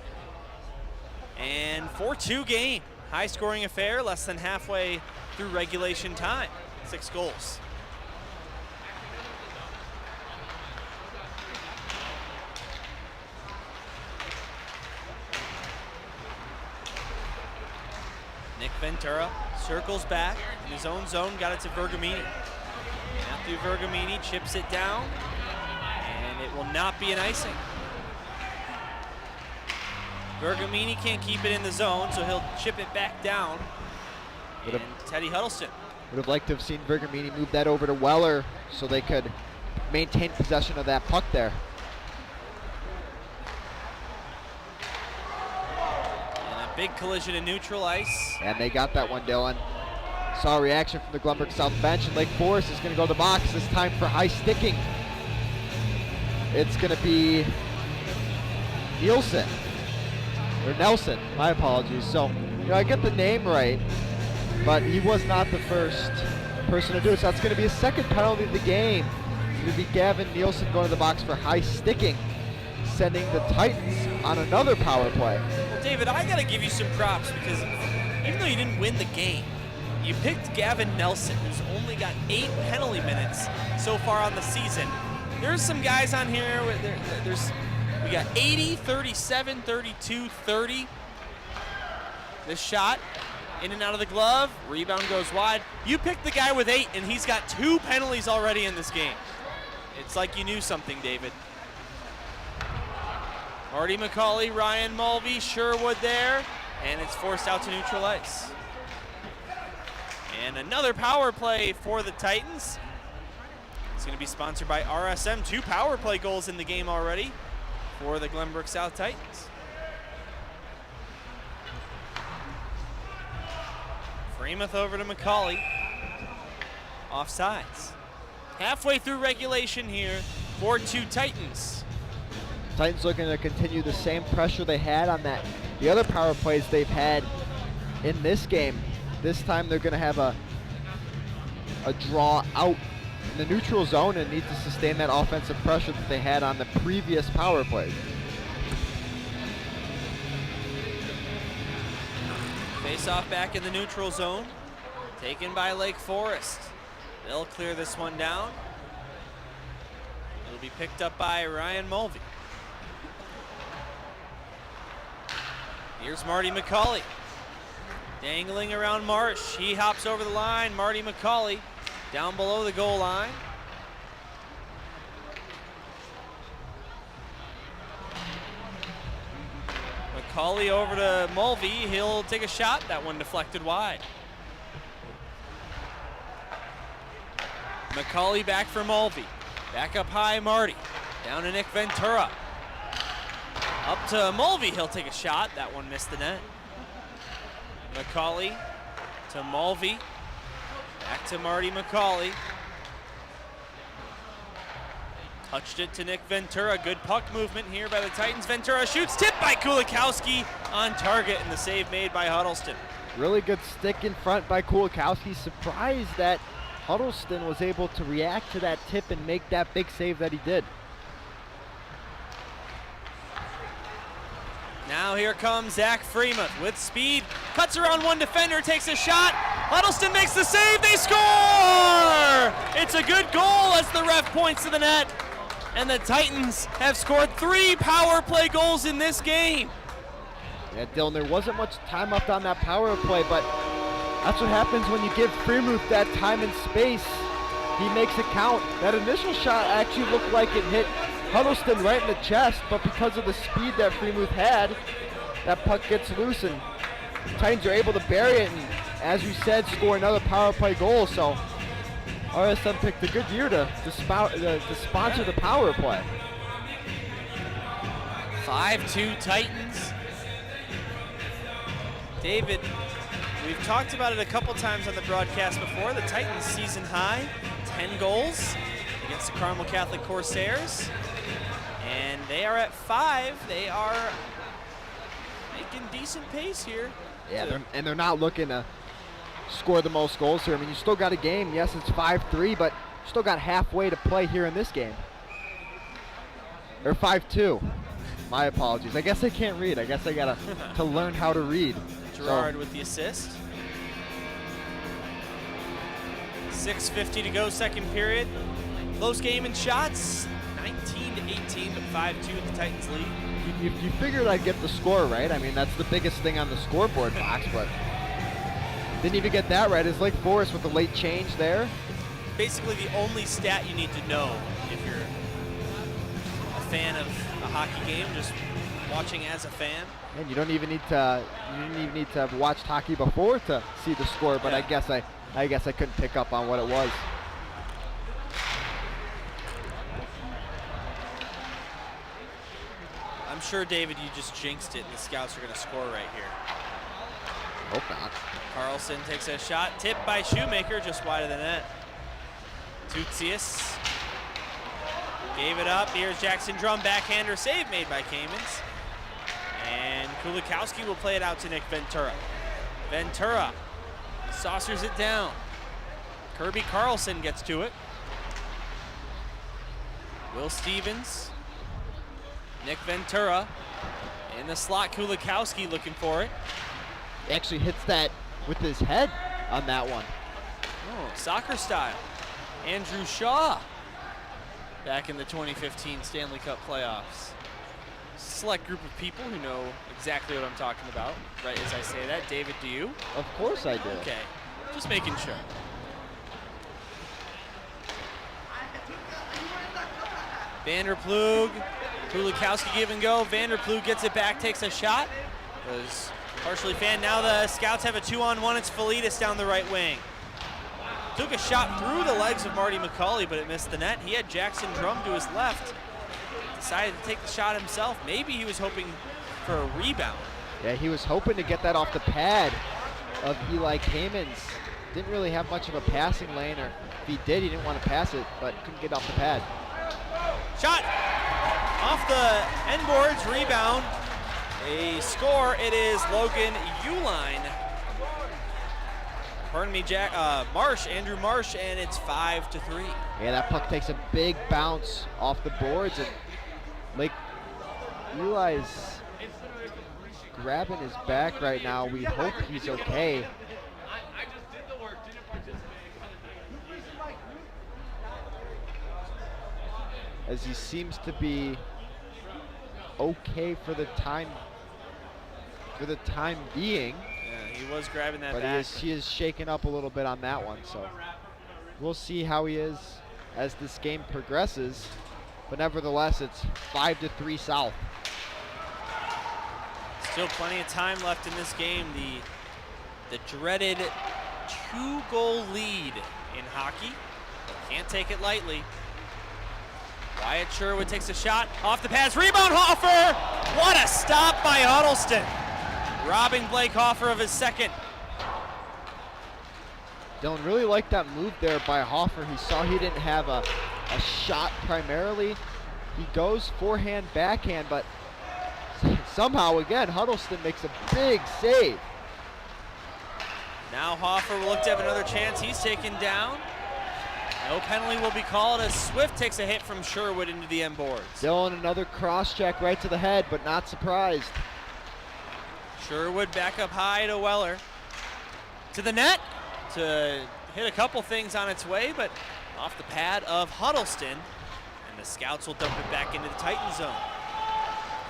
And 4-2 game. High-scoring affair, less than halfway through regulation time. 6 goals. Nick Ventura circles back in his own zone, got it to Vergamini. Matthew Vergamini chips it down, and it will not be an icing. Vergamini can't keep it in the zone, so he'll chip it back down. And Teddy Huddleston. Would have liked to have seen Vergamini move that over to Weller so they could maintain possession of that puck there. Big collision in neutral ice. And they got that one, Dylan. Saw a reaction from the Glenbrook South bench, and Lake Forest is going to go to the box, this time for high sticking. It's going to be Nelson, my apologies. So, you know, I get the name right, but he was not the first person to do it. So that's going to be his second penalty of the game. It's going to be Gavin Nielsen going to the box for high sticking, sending the Titans on another power play. Well, David, I got to give you some props because even though you didn't win the game, you picked Gavin Nelson, who's only got 8 penalty minutes so far on the season. There's some guys on here, we got 80, 37, 32, 30. This shot, in and out of the glove, rebound goes wide. You picked the guy with 8, and he's got 2 penalties already in this game. It's like you knew something, David. Marty McCauley, Ryan Mulvey, Sherwood there, and it's forced out to neutral ice. And another power play for the Titans. It's going to be sponsored by RSM. 2 power play goals in the game already for the Glenbrook South Titans. Freemuth over to McCauley. Offsides. Halfway through regulation here, 4-2 Titans. Titans looking to continue the same pressure they had on the other power plays they've had in this game. This time they're going to have a a draw out in the neutral zone and need to sustain that offensive pressure that they had on the previous power play. Face off back in the neutral zone, taken by Lake Forest. They'll clear this one down. It'll be picked up by Ryan Mulvey. Here's Marty McCauley. Dangling around Marsh. He hops over the line. Marty McCauley down below the goal line. McCauley over to Mulvey. He'll take a shot. That one deflected wide. McCauley back for Mulvey. Back up high, Marty. Down to Nick Ventura. Up to Mulvey. He'll take a shot. That one missed the net. McCauley to Mulvey. Back to Marty McCauley. Touched it to Nick Ventura. Good puck movement here by the Titans. Ventura shoots, tipped by Kulikowski on target, and the save made by Huddleston. Really good stick in front by Kulikowski. Surprised that Huddleston was able to react to that tip and make that big save that he did. Now here comes Zach Freemuth with speed. Cuts around one defender, takes a shot. Huddleston makes the save, they score! It's a good goal as the ref points to the net. And the Titans have scored 3 power play goals in this game. Yeah, Dylan, there wasn't much time left on that power play, but that's what happens when you give Freemuth that time and space. He makes it count. That initial shot actually looked like it hit Huddleston right in the chest, but because of the speed that Freemuth had, that puck gets loose and the Titans are able to bury it and, as you said, score another power play goal. So RSM picked a good year to sponsor the power play. 5-2 Titans. David, we've talked about it a couple times on the broadcast before. The Titans season high, 10 goals against the Carmel Catholic Corsairs. And they are at 5. They are making decent pace here. Yeah, they're not looking to score the most goals here. I mean, you still got a game. Yes, it's 5-3, but you still got halfway to play here in this game. Or 5-2. My apologies. I guess I can't read. I guess I got to learn how to read. Gerard with the assist. 6:50 to go, second period. Close game in shots. 19-18, but 5-2 the Titans lead. You figured I'd get the score right. I mean, that's the biggest thing on the scoreboard box, but didn't even get that right. It's Lake Forest with the late change there. Basically the only stat you need to know if you're a fan of a hockey game, just watching as a fan. And you didn't even need to have watched hockey before to see the score, but yeah. I guess I couldn't pick up on what it was. I'm sure, David, you just jinxed it, and the Scouts are going to score right here. Hope not. Carlson takes a shot, tipped by Shoemaker, just wide of the net. Tutsius gave it up. Here's Jackson Drum, backhander save made by Kamens. And Kulikowski will play it out to Nick Ventura. Ventura saucers it down. Kirby Carlson gets to it. Will Stevens. Nick Ventura in the slot. Kulikowski looking for it. He actually hits that with his head on that one. Oh, soccer style. Andrew Shaw back in the 2015 Stanley Cup playoffs. Select group of people who know exactly what I'm talking about, right as I say that. David, do you? Of course I do. Okay, just making sure. Vanderplug, Kulikowski give and go. Vanderplug gets it back, takes a shot. Was partially fanned. Now the Scouts have a 2-on-1. It's Felitas down the right wing. Took a shot through the legs of Marty McCauley, but it missed the net. He had Jackson Drum to his left. Decided to take the shot himself. Maybe he was hoping for a rebound. Yeah, he was hoping to get that off the pad of Eli Kamens. Didn't really have much of a passing lane, or if he did, he didn't want to pass it, but couldn't get off the pad. Shot off the end boards, rebound. A score, it is Logan Uline pardon me, Andrew Marsh, and it's 5-3. Yeah, that puck takes a big bounce off the boards, and Lake Eli's grabbing his back right now. We hope he's okay. As he seems to be okay for the time being. Yeah, he was grabbing that but back. he is shaken up a little bit on that one, so we'll see how he is as this game progresses. But nevertheless, it's 5-3 South. Still plenty of time left in this game. The dreaded 2-goal lead in hockey. Can't take it lightly. Wyatt Sherwood takes a shot off the pads. Rebound, Hoffer! What a stop by Huddleston. Robbing Blake Hoffer of his second. Dylan really liked that move there by Hoffer. He saw he didn't have a shot primarily. He goes forehand, backhand, but somehow, again, Huddleston makes a big save. Now Hoffer will look to have another chance. He's taken down. No penalty will be called as Swift takes a hit from Sherwood into the end boards. Dylan, another cross check right to the head, but not surprised. Sherwood back up high to Weller. To the net to hit a couple things on its way, but off the pad of Huddleston. And the Scouts will dump it back into the Titan zone.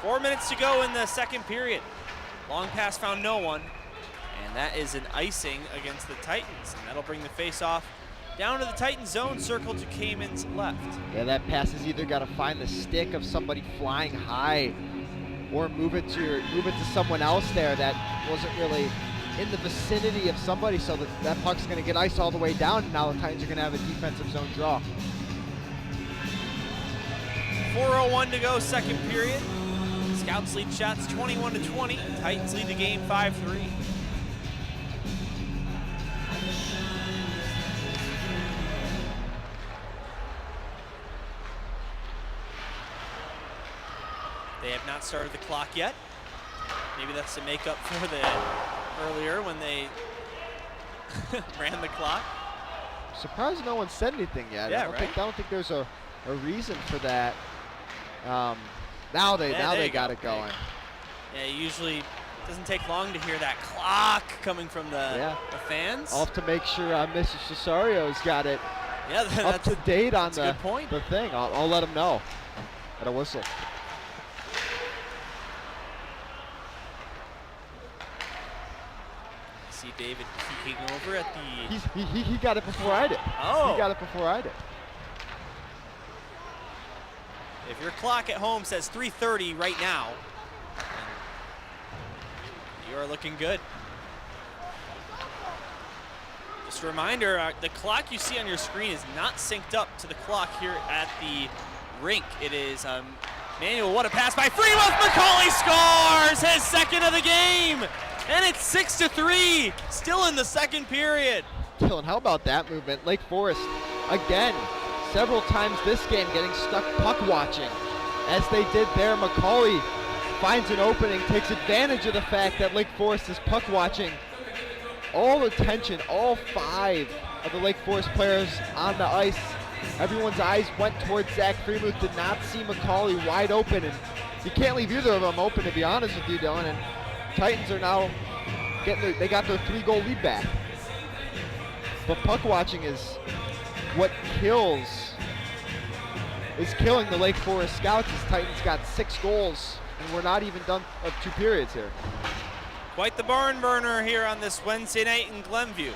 4 minutes to go in the second period. Long pass found no one. And that is an icing against the Titans. And that'll bring the face-off down to the Titan zone circle to Cayman's left. Yeah, that pass has either got to find the stick of somebody flying high or move it to someone else there that wasn't really in the vicinity of somebody, so that puck's going to get iced all the way down, and now the Titans are going to have a defensive zone draw. 4:01 to go, second period. Scouts lead shots 21-20. Titans lead the game 5-3. They have not started the clock yet. Maybe that's to make up for the earlier when they ran the clock. Surprised no one said anything yet. Yeah, I don't think there's a reason for that. Now they got it going. Yeah, it usually doesn't take long to hear that clock coming from the fans. Off to make sure Mr. Cesario's got it up to date on the thing. I'll let him know at a whistle. See David peeking over at the... He got it before I did. Oh. He got it before I did. If your clock at home says 3:30 right now, you are looking good. Just a reminder, the clock you see on your screen is not synced up to the clock here at the rink. It is Manuel, what a pass by Freemuth. McCauley scores his second of the game. And it's 6-3, still in the second period. Dylan, how about that movement? Lake Forest, again, several times this game getting stuck puck watching. As they did there, McCauley finds an opening, takes advantage of the fact that Lake Forest is puck watching. All attention, all 5 of the Lake Forest players on the ice. Everyone's eyes went towards Zach Freemuth, did not see McCauley wide open. And you can't leave either of them open, to be honest with you, Dylan. And Titans are now they got their 3-goal lead back. But puck watching is what killing the Lake Forest Scouts. As Titans got 6 goals, and we're not even done of 2 periods here. Quite the barn burner here on this Wednesday night in Glenview.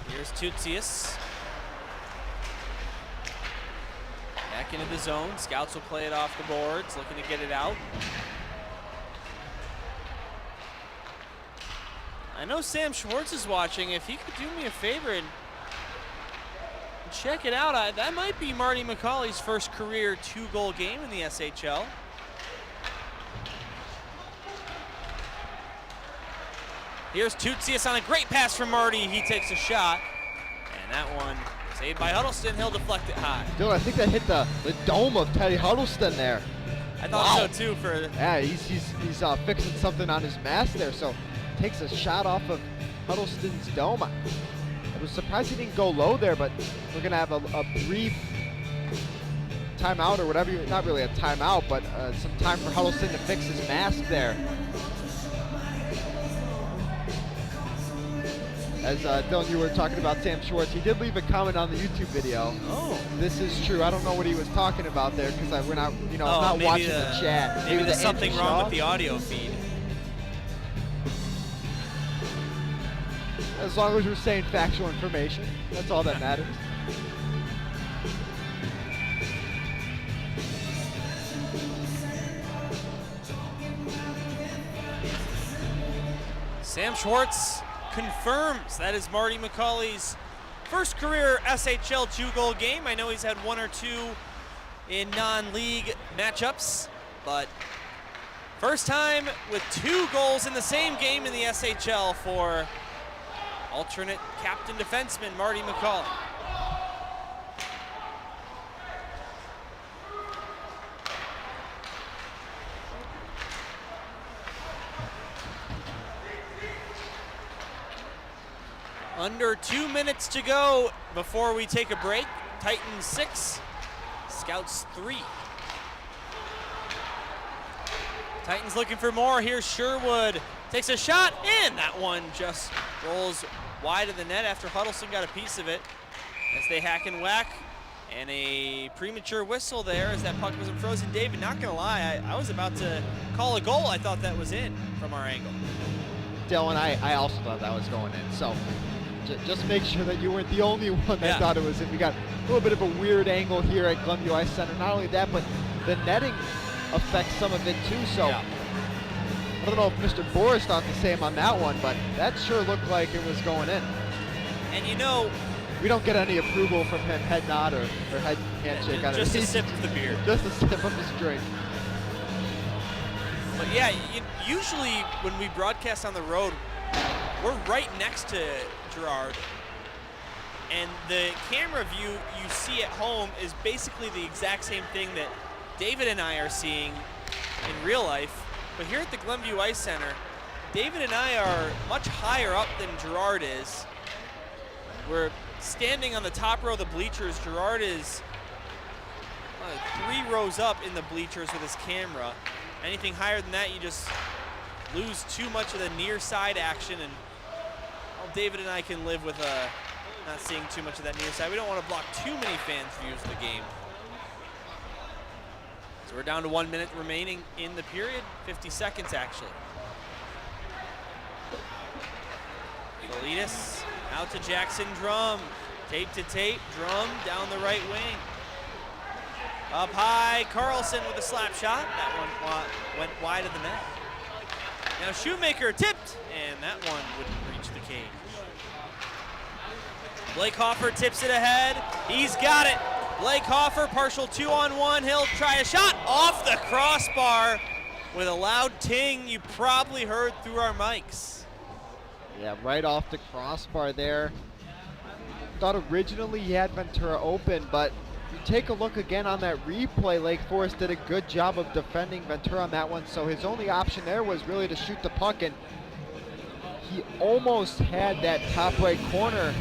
Here's Tutsius. Back into the zone. Scouts will play it off the boards, looking to get it out. I know Sam Schwartz is watching. If he could do me a favor and check it out, that might be Marty McCauley's first career 2-goal game in the SHL. Here's Tutsius on a great pass from Marty. He takes a shot, and that one saved by Huddleston. He'll deflect it high. Dylan, I think that hit the dome of Teddy Huddleston there. I thought so too. Yeah, he's fixing something on his mask there. So takes a shot off of Huddleston's dome. I was surprised he didn't go low there, but we're gonna have a brief timeout or whatever. Not really a timeout, but some time for Huddleston to fix his mask there. As Dylan, you were talking about Sam Schwartz, he did leave a comment on the YouTube video. Oh. This is true. I don't know what he was talking about there because we're not, I'm not watching the chat. Maybe there's something wrong with the audio feed. As long as we're saying factual information, that's all that matters. Sam Schwartz confirms that is Marty McCauley's first career SHL 2-goal game. I know he's had 1 or 2 in non-league matchups, but first time with 2 goals in the same game in the SHL for alternate captain defenseman Marty McCauley. Under 2 minutes to go before we take a break. Titans 6, Scouts 3. Titans looking for more. Here's Sherwood. Takes a shot, and that one just rolls wide of the net after Huddleston got a piece of it as they hack and whack. And a premature whistle there as that puck was frozen. David, not gonna lie, I was about to call a goal. I thought that was in from our angle. Dylan, I also thought that was going in. So just make sure that you weren't the only one that thought it was in. We got a little bit of a weird angle here at Glenview Ice Center. Not only that, but the netting affects some of it too. So I don't know if Mr. Boris thought the same on that one, but that sure looked like it was going in. And we don't get any approval from him, head nod or head handshake. Just a sip of the beer. Just a sip of his drink. But yeah, usually when we broadcast on the road, we're right next to Gerard, and the camera view you see at home is basically the exact same thing that David and I are seeing in real life. But here at the Glenview Ice Center, David and I are much higher up than Gerard is. We're standing on the top row of the bleachers. Gerard is 3 rows up in the bleachers with his camera. Anything higher than that, you just lose too much of the near side action, and David and I can live with not seeing too much of that near side. We don't want to block too many fans' views of the game. So we're down to 1 minute remaining in the period, 50 seconds actually. Validas out to Jackson Drum. Tape to tape, Drum down the right wing. Up high, Carlson with a slap shot. That one went wide of the net. Now Shoemaker tipped, and that one wouldn't reach the cage. Blake Hoffer tips it ahead. He's got it. Blake Hoffer, partial 2-on-1. He'll try a shot off the crossbar with a loud ting you probably heard through our mics. Yeah, right off the crossbar there. Thought originally he had Ventura open, but you take a look again on that replay, Lake Forest did a good job of defending Ventura on that one, so his only option there was really to shoot the puck, and he almost had that top right corner,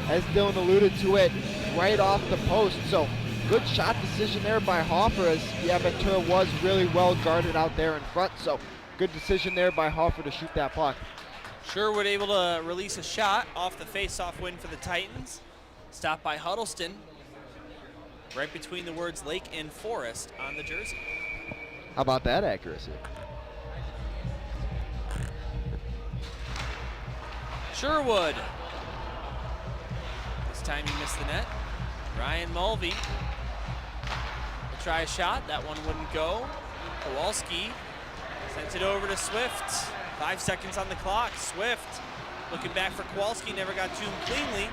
as Dylan alluded to it, right off the post. So good shot decision there by Hoffer, as Ventura was really well guarded out there in front, so good decision there by Hoffer to shoot that puck. Sherwood able to release a shot off the face-off win for the Titans. Stopped by Huddleston, right between the words Lake and Forest on the jersey. How about that accuracy? Sherwood. This time he missed the net. Ryan Mulvey will try a shot. That one wouldn't go. Kowalski sent it over to Swift. 5 seconds on the clock. Swift looking back for Kowalski, never got to him cleanly.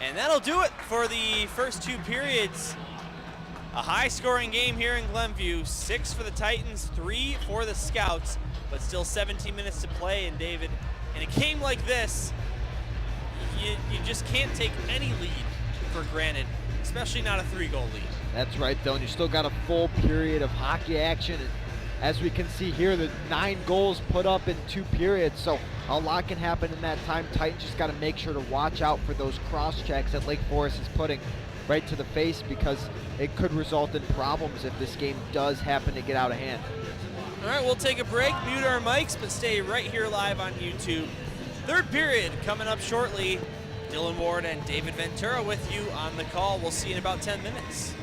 And that'll do it for the first 2 periods. A high-scoring game here in Glenview. 6 for the Titans, 3 for the Scouts, but still 17 minutes to play. And David, in a game like this, you just can't take any lead for granted, especially not a 3-goal lead. That's right, Dylan. You still got a full period of hockey action. And as we can see here, the 9 goals put up in 2 periods, so a lot can happen in that time. Titans just got to make sure to watch out for those cross checks that Lake Forest is putting right to the face, because it could result in problems if this game does happen to get out of hand. All right, we'll take a break, mute our mics, but stay right here live on YouTube. Third period coming up shortly. Dylan Ward and David Ventura with you on the call. We'll see you in about 10 minutes.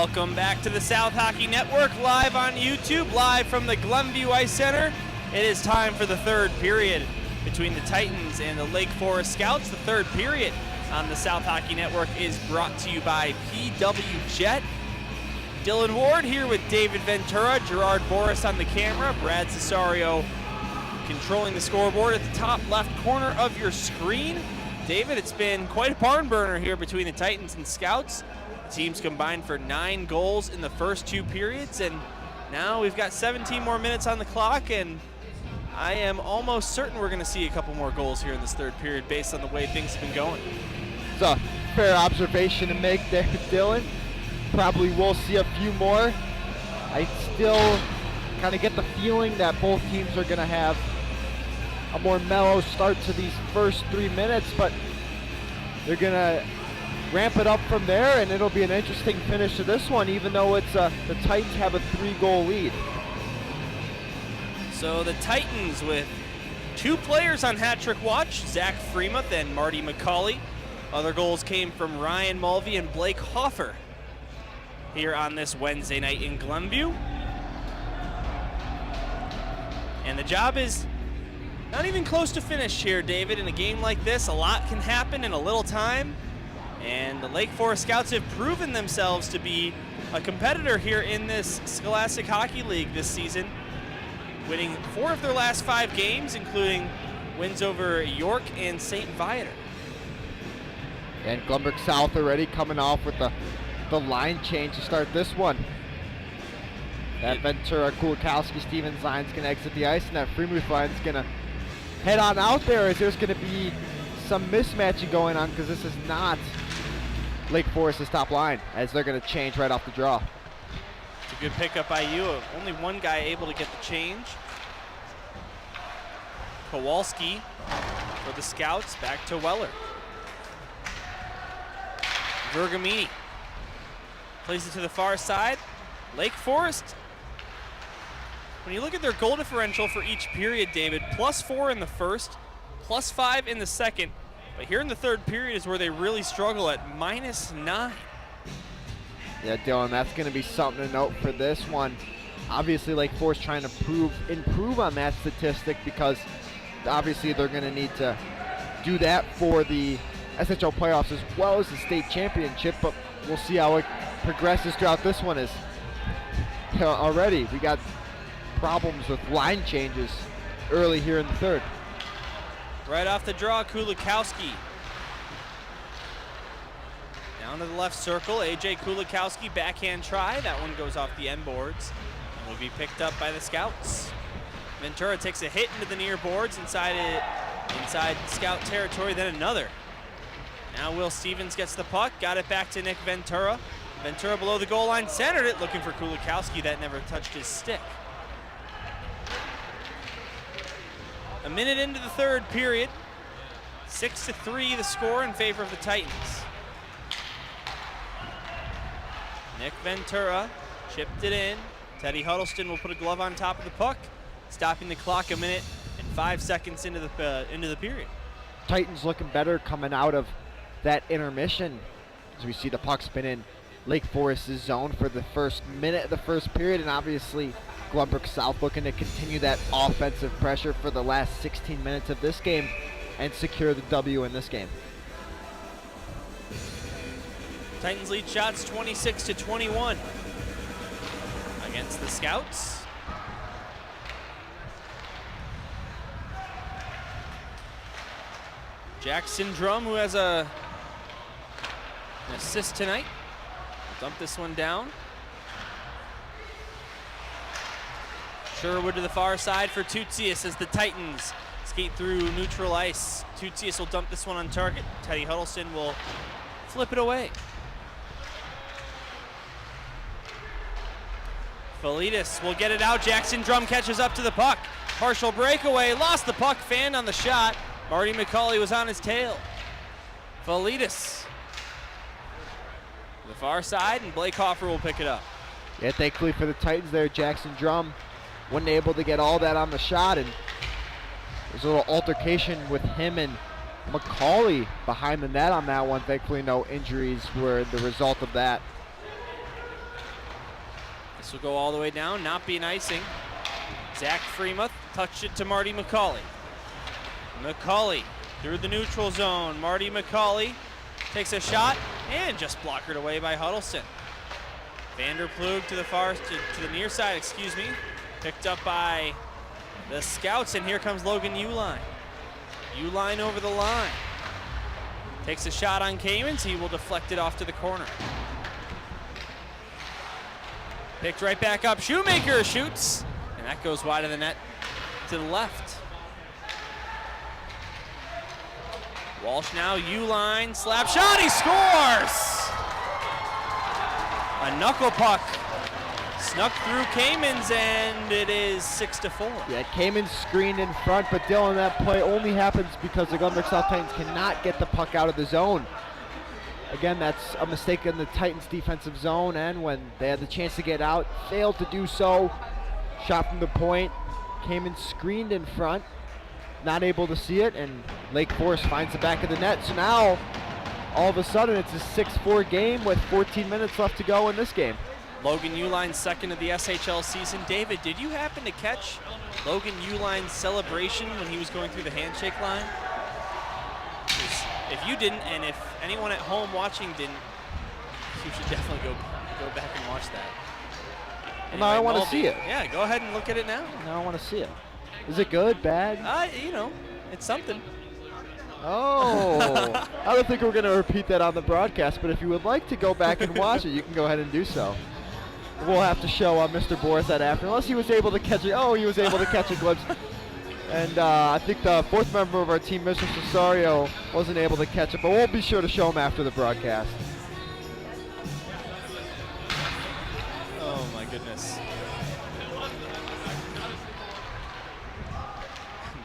Welcome back to the South Hockey Network, live on YouTube, live from the Glenview Ice Center. It is time for the third period between the Titans and the Lake Forest Scouts. The third period on the South Hockey Network is brought to you by PW Jet. Dylan Ward here with David Ventura, Gerard Boris on the camera, Brad Cesario controlling the scoreboard at the top left corner of your screen. David, it's been quite a barn burner here between the Titans and Scouts. The teams combined for 9 goals in the first 2 periods, and now we've got 17 more minutes on the clock, and I am almost certain we're going to see a couple more goals here in this third period based on the way things have been going. It's a fair observation to make there, Dylan. Probably will see a few more. I still kind of get the feeling that both teams are going to have a more mellow start to these first 3 minutes, but they're going to ramp it up from there, and it'll be an interesting finish to this one, even though it's the Titans have a 3-goal lead. So the Titans with 2 players on hat-trick watch, Zach Freemuth and Marty McCauley. Other goals came from Ryan Mulvey and Blake Hoffer here on this Wednesday night in Glenview. And the job is not even close to finish here, David. In a game like this, a lot can happen in a little time. And the Lake Forest Scouts have proven themselves to be a competitor here in this Scholastic Hockey League this season, winning 4 of their last 5 games, including wins over York and St. Viator. And Glenbrook South already coming off with the line change to start this one. That Ventura, Kulikowski, Stevens line's going to exit the ice, and that Freemuth line's going to head on out there, as there's going to be some mismatching going on, because this is not Lake Forest's top line, as they're going to change right off the draw. It's a good pickup by you. Only one guy able to get the change. Kowalski for the Scouts, back to Weller. Vergamini plays it to the far side. Lake Forest, when you look at their goal differential for each period, David, +4 in the first, +5 in the second, but here in the third period is where they really struggle at -9. Yeah, Dylan, that's going to be something to note for this one. Obviously, Lake Forest trying to improve on that statistic, because obviously they're going to need to do that for the SHL playoffs as well as the state championship, but we'll see how it progresses throughout this one. Is already we got problems with line changes early here in the third. Right off the draw, Kulikowski. Down to the left circle, AJ Kulikowski, backhand try. That one goes off the end boards and will be picked up by the Scouts. Ventura takes a hit into the near boards inside Scout territory, then another. Now Will Stevens gets the puck, got it back to Nick Ventura. Ventura below the goal line, centered it, looking for Kulikowski. That never touched his stick. A minute into the third period, 6-3 the score in favor of the Titans. Nick Ventura chipped it in. Teddy Huddleston will put a glove on top of the puck, stopping the clock a minute and 5 seconds into the period. Titans looking better coming out of that intermission, as we see the puck spin in Lake Forest's zone for the first minute of the first period, and obviously Glenbrook South looking to continue that offensive pressure for the last 16 minutes of this game and secure the W in this game. Titans lead shots 26-21 against the Scouts. Jackson Drum, who has an assist tonight, dump this one down. Sherwood to the far side for Tutsius as the Titans skate through neutral ice. Tutsius will dump this one on target. Teddy Huddleston will flip it away. Felitas will get it out. Jackson Drum catches up to the puck. Partial breakaway, lost the puck, fanned on the shot. Marty McCauley was on his tail. Felitas to the far side, and Blake Hoffer will pick it up. Yeah, thankfully for the Titans there, Jackson Drum wasn't able to get all that on the shot, and there's a little altercation with him and McCauley behind the net on that one. Thankfully no injuries were the result of that. This will go all the way down, not being icing. Zach Freemuth touched it to Marty McCauley. McCauley through the neutral zone. Marty McCauley takes a shot and just blockered away by Huddleston. Vanderplug to the to the near side, excuse me. Picked up by the Scouts, and here comes Logan Uline. Uline over the line. Takes a shot on Kamens. He will deflect it off to the corner. Picked right back up. Shoemaker shoots, and that goes wide of the net to the left. Walsh now, Uline, slap shot, he scores! A knuckle puck snuck through Kamens, and it is 6-4. Yeah, Kamens screened in front, but Dylan, that play only happens because the Glenbrook South Titans cannot get the puck out of the zone. Again, that's a mistake in the Titans' defensive zone, and when they had the chance to get out, failed to do so. Shot from the point, Kamens screened in front, not able to see it, and Lake Forest finds the back of the net. So now, all of a sudden, it's a 6-4 game with 14 minutes left to go in this game. Logan Uline's second of the SHL season. David, did you happen to catch Logan Uline's celebration when he was going through the handshake line? If you didn't, and if anyone at home watching didn't, you should definitely go back and watch that. Well, now I want to see it. Yeah, go ahead and look at it now. Now I want to see it. Is it good, bad? You know, it's something. Oh, I don't think we're going to repeat that on the broadcast, but if you would like to go back and watch it, you can go ahead and do so. We'll have to show Mr. Boris that after, unless he was able to catch it. Oh, he was able to catch a glimpse. And I think the fourth member of our team, Mr. Cesario, wasn't able to catch it, but we'll be sure to show him after the broadcast. Oh, my goodness.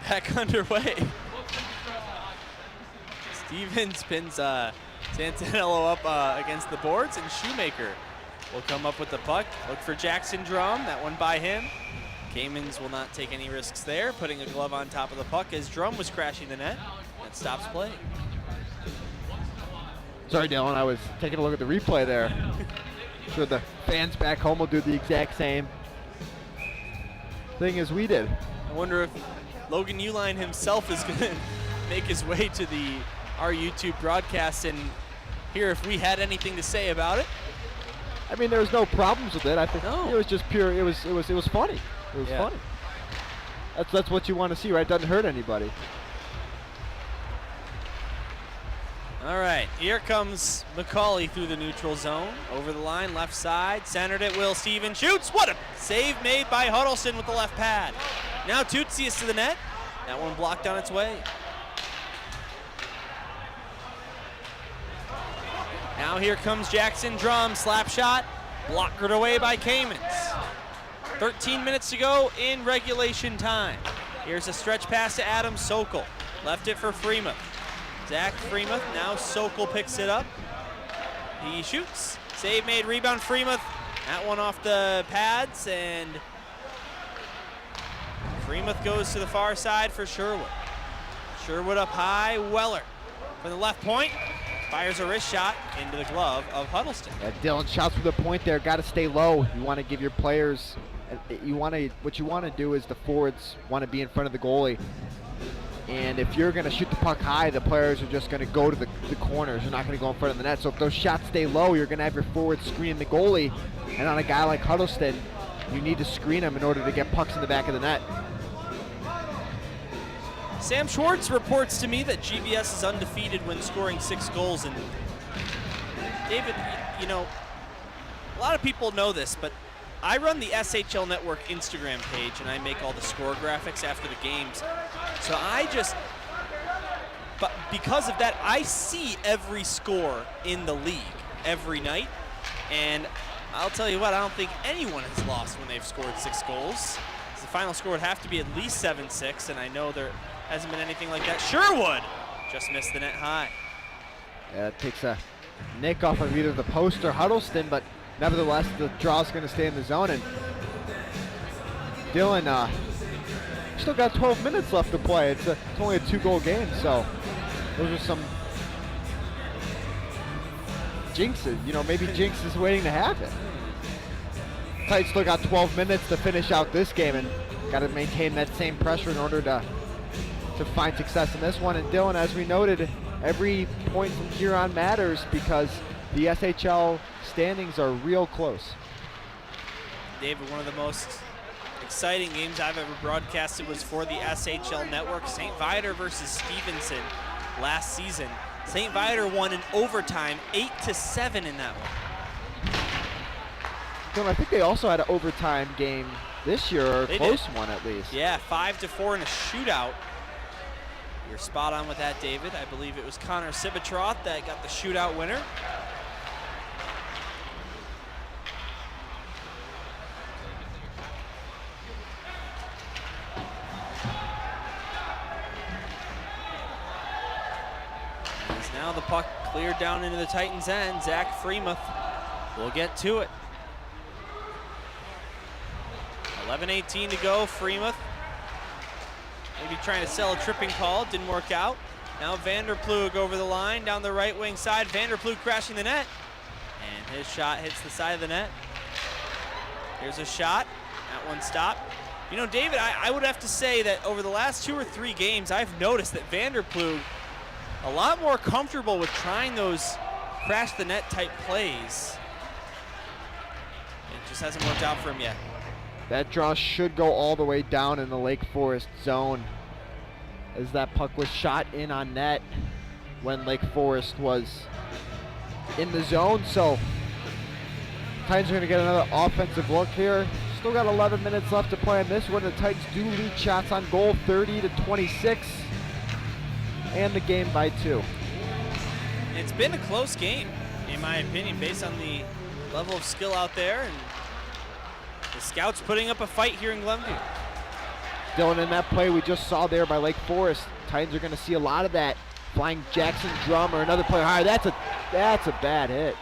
Back underway. Stevens pins Santinello up against the boards, and Shoemaker will come up with the puck. Look for Jackson Drum, that one by him. Kamens will not take any risks there, putting a glove on top of the puck as Drum was crashing the net. That stops play. Sorry, Dylan, I was taking a look at the replay there. I'm sure the fans back home will do the exact same thing as we did. I wonder if Logan Uline himself is going to make his way to our YouTube broadcast and hear if we had anything to say about it. I mean, there was no problems with it. I think it was just pure. It was funny. It was funny. That's what you want to see, right? It doesn't hurt anybody. All right, here comes McCauley through the neutral zone, over the line, left side, centered it. Will Stevens shoots. What a save made by Huddleston with the left pad. Now Tootsius to the net. That one blocked on its way. Now here comes Jackson Drum, slap shot, blocked away by Kamens. 13 minutes to go in regulation time. Here's a stretch pass to Adam Sokol. Left it for Freemuth. Zach Freemuth, now Sokol picks it up. He shoots, save made, rebound Freemuth. That one off the pads, and Freemuth goes to the far side for Sherwood. Sherwood up high, Weller from the left point. Fires a wrist shot into the glove of Huddleston. Yeah, Dylan, shots from the point there. Got to stay low. You want to give your players. What you want to do is the forwards want to be in front of the goalie. And if you're going to shoot the puck high, the players are just going to go to the corners. They're not going to go in front of the net. So if those shots stay low, you're going to have your forwards screen the goalie. And on a guy like Huddleston, you need to screen him in order to get pucks in the back of the net. Sam Schwartz reports to me that GBS is undefeated when scoring 6 goals. And David, you know, a lot of people know this, but I run the SHL Network Instagram page, and I make all the score graphics after the games. So but because of that, I see every score in the league every night. And I'll tell you what, I don't think anyone has lost when they've scored 6 goals. The final score would have to be at least 7-6, and I know there hasn't been anything like that. Sherwood just missed the net high. Yeah, it takes a nick off of either the post or Huddleston, but nevertheless, the draw's going to stay in the zone. And Dylan still got 12 minutes left to play. It's only a 2-goal game, so those are some jinxes. You know, maybe jinx is waiting to happen. Titans still got 12 minutes to finish out this game, and got to maintain that same pressure in order to find success in this one. And Dylan, as we noted, every point from here on matters because the SHL standings are real close. David, one of the most exciting games I've ever broadcasted was for the SHL network. St. Viator versus Stevenson last season. St. Viator won in overtime, 8-7 in that one. Dylan, I think they also had an overtime game this year, or a close one at least. Yeah, 5-4 in a shootout. You're spot on with that, David. I believe it was Connor Sibatroth that got the shootout winner. As now the puck cleared down into the Titans' end. Zach Freemuth will get to it. 11:18 to go. Freemuth maybe trying to sell a tripping call, didn't work out. Now Vanderplug over the line, down the right wing side. Vanderplug crashing the net, and his shot hits the side of the net. Here's a shot, that one stopped. You know, David, I would have to say that over the last 2 or 3 games, I've noticed that Vanderplug a lot more comfortable with trying those crash the net type plays. It just hasn't worked out for him yet. That draw should go all the way down in the Lake Forest zone, as that puck was shot in on net when Lake Forest was in the zone. So Titans are going to get another offensive look here. Still got 11 minutes left to play in this one. The Titans do lead shots on goal, 30-26, and the game by 2. It's been a close game, in my opinion, based on the level of skill out there, and the Scouts putting up a fight here in Glenview. Dylan, in that play we just saw there by Lake Forest, Titans are going to see a lot of that. Flying Jackson Drum or another player higher. That's a bad hit.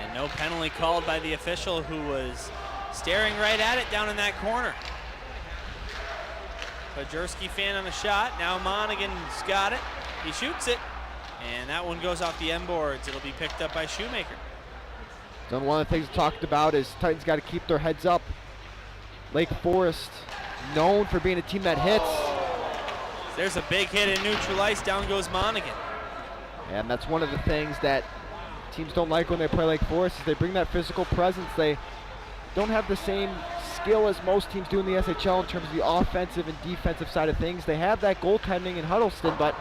And no penalty called by the official, who was staring right at it down in that corner. Pajerski fan on a shot. Now Monaghan's got it. He shoots it, and that one goes off the end boards. It'll be picked up by Shoemaker. So one of the things we talked about is Titans got to keep their heads up. Lake Forest, known for being a team that hits. There's a big hit in neutral ice. Down goes Monaghan. And that's one of the things that teams don't like when they play Lake Forest, is they bring that physical presence. They don't have the same skill as most teams do in the SHL in terms of the offensive and defensive side of things. They have that goaltending in Huddleston, but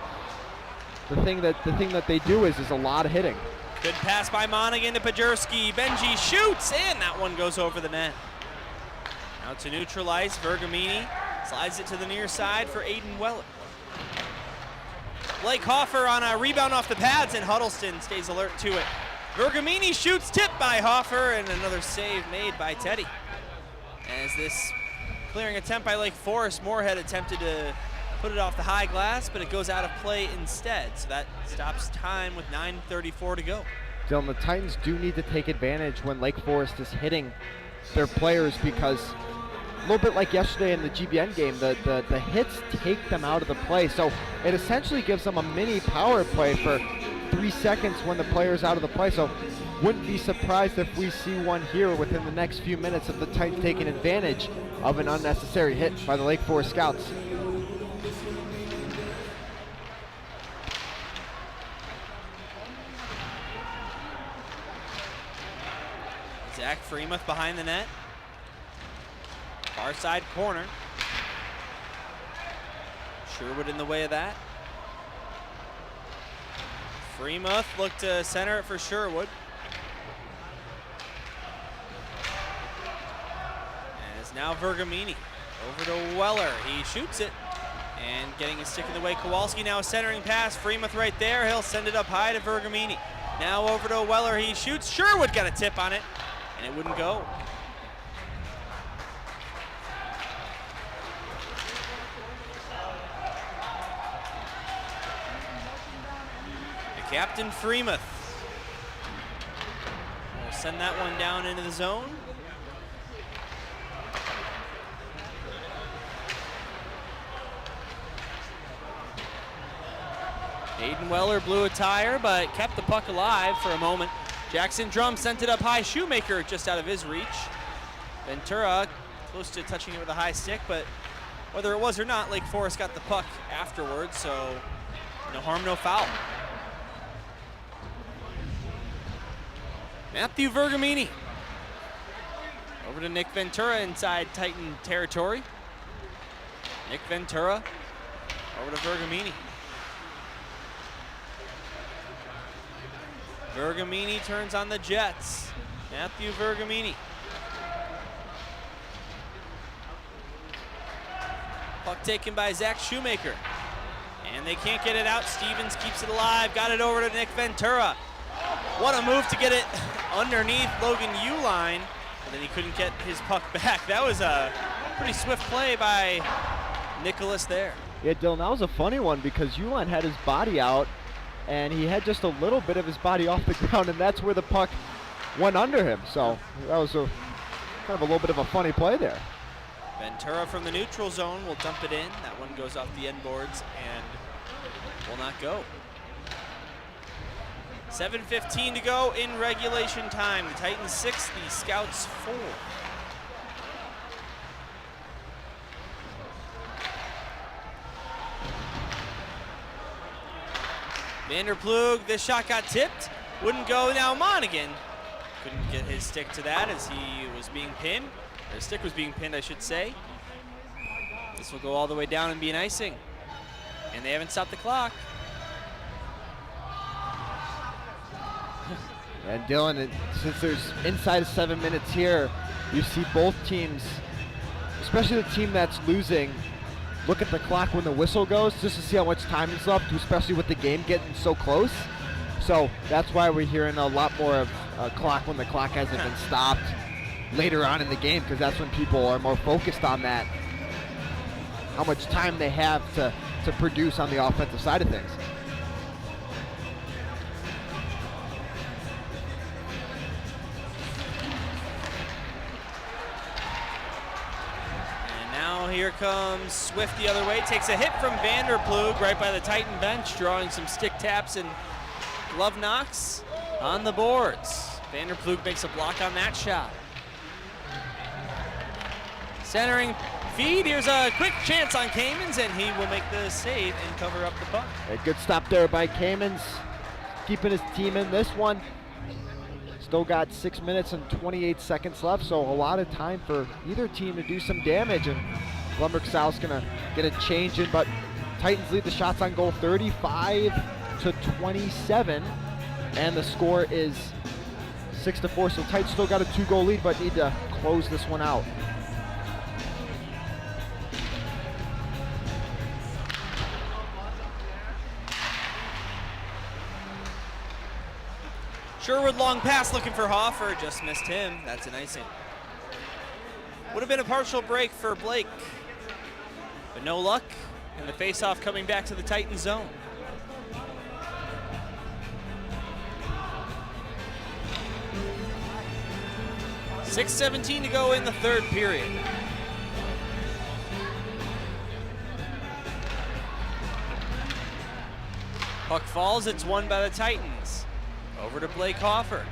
the thing that they do is a lot of hitting. Good pass by Monaghan to Pajerski. Benji shoots, and that one goes over the net. Now to neutral ice. Vergamini slides it to the near side for Aiden Weller. Blake Hoffer on a rebound off the pads, and Huddleston stays alert to it. Vergamini shoots, tipped by Hoffer, and another save made by Teddy. As this clearing attempt by Lake Forest, Moorhead attempted to put it off the high glass, but it goes out of play instead. So that stops time with 9:34 to go. Dylan, the Titans do need to take advantage when Lake Forest is hitting their players, because a little bit like yesterday in the GBN game, the hits take them out of the play. So it essentially gives them a mini power play for 3 seconds when the player's out of the play. So wouldn't be surprised if we see one here within the next few minutes of the Titans taking advantage of an unnecessary hit by the Lake Forest Scouts. Zach Freemuth behind the net. Far side corner. Sherwood in the way of that. Freemuth looked to center it for Sherwood. And it's now Vergamini. Over to Weller. He shoots it. And getting his stick in the way. Kowalski now a centering pass. Freemuth right there. He'll send it up high to Vergamini. Now over to Weller. He shoots. Sherwood got a tip on it. And it wouldn't go. The captain, Freemuth, will send that one down into the zone. Aiden Weller blew a tire, but kept the puck alive for a moment. Jackson Drum sent it up high. Shoemaker just out of his reach. Ventura close to touching it with a high stick, but whether it was or not, Lake Forest got the puck afterwards, so no harm, no foul. Matthew Vergamini. Over to Nick Ventura inside Titan territory. Nick Ventura over to Vergamini. Vergamini turns on the Jets. Matthew Vergamini. Puck taken by Zach Shoemaker. And they can't get it out. Stevens keeps it alive. Got it over to Nick Ventura. What a move to get it underneath Logan Uline. But then he couldn't get his puck back. That was a pretty swift play by Nicholas there. Yeah, Dylan, that was a funny one because Uline had his body out and he had just a little bit of his body off the ground, and that's where the puck went under him. So that was kind of a little bit of a funny play there. Ventura from the neutral zone will dump it in. That one goes off the end boards and will not go. 7:15 to go in regulation time. The Titans 6, the Scouts 4. Vanderplug, this shot got tipped. Wouldn't go. Now Monaghan couldn't get his stick to that as he was being pinned. Or his stick was being pinned, I should say. This will go all the way down and be an icing. And they haven't stopped the clock. And Dylan, since there's inside of 7 minutes here, you see both teams, especially the team that's losing, look at the clock when the whistle goes just to see how much time is left, especially with the game getting so close. So that's why we're hearing a lot more of clock when the clock hasn't been stopped later on in the game, because that's when people are more focused on that, how much time they have to produce on the offensive side of things. Here comes Swift the other way, takes a hit from Vanderplug right by the Titan bench, drawing some stick taps and glove knocks on the boards. Vanderplug makes a block on that shot. Centering feed, here's a quick chance on Kamens, and he will make the save and cover up the puck. A good stop there by Kamens, keeping his team in this one. Still got 6 minutes and 28 seconds left, so a lot of time for either team to do some damage, and Glenbrook South's gonna get a change in, but Titans lead the shots on goal 35-27, and the score is 6-4, so Titans still got a 2-goal lead, but need to close this one out. Sherwood long pass looking for Hoffer, just missed him. That's an icing. Would have been a partial break for Blake, but no luck, and the faceoff coming back to the Titan zone. .6:17 to go in the third period. Puck falls, it's won by the Titans. Over to Blake Hoffer.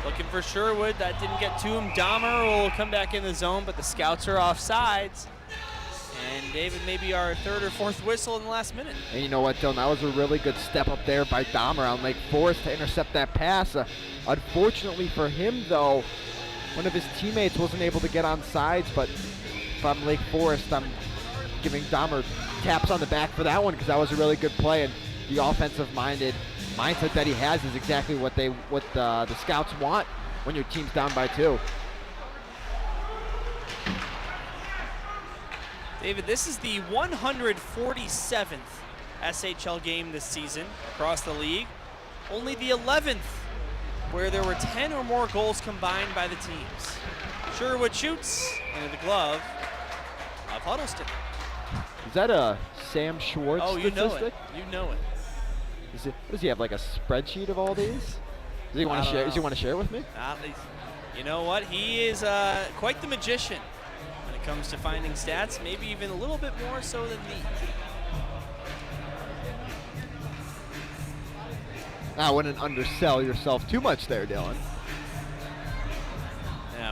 Looking for Sherwood, that didn't get to him. Dahmer will come back in the zone, but the Scouts are off sides. And David, maybe our third or fourth whistle in the last minute. And you know what, Dylan, that was a really good step up there by Dahmer on Lake Forest to intercept that pass. Unfortunately for him, though, one of his teammates wasn't able to get on sides, but from Lake Forest, I'm giving Dahmer taps on the back for that one, because that was a really good play, and the offensive-minded mindset that he has is exactly what the Scouts want when your team's down by 2. David, this is the 147th SHL game this season across the league. Only the 11th where there were 10 or more goals combined by the teams. Sherwood shoots into the glove of Huddleston. Is that a Sam Schwartz statistic? You know it. You know it. Does he have like a spreadsheet of all these? Does he want to share? Does he want to share with me? You know what? He is quite the magician when it comes to finding stats. Maybe even a little bit more so than me. I wouldn't undersell yourself too much there, Dylan. Yeah,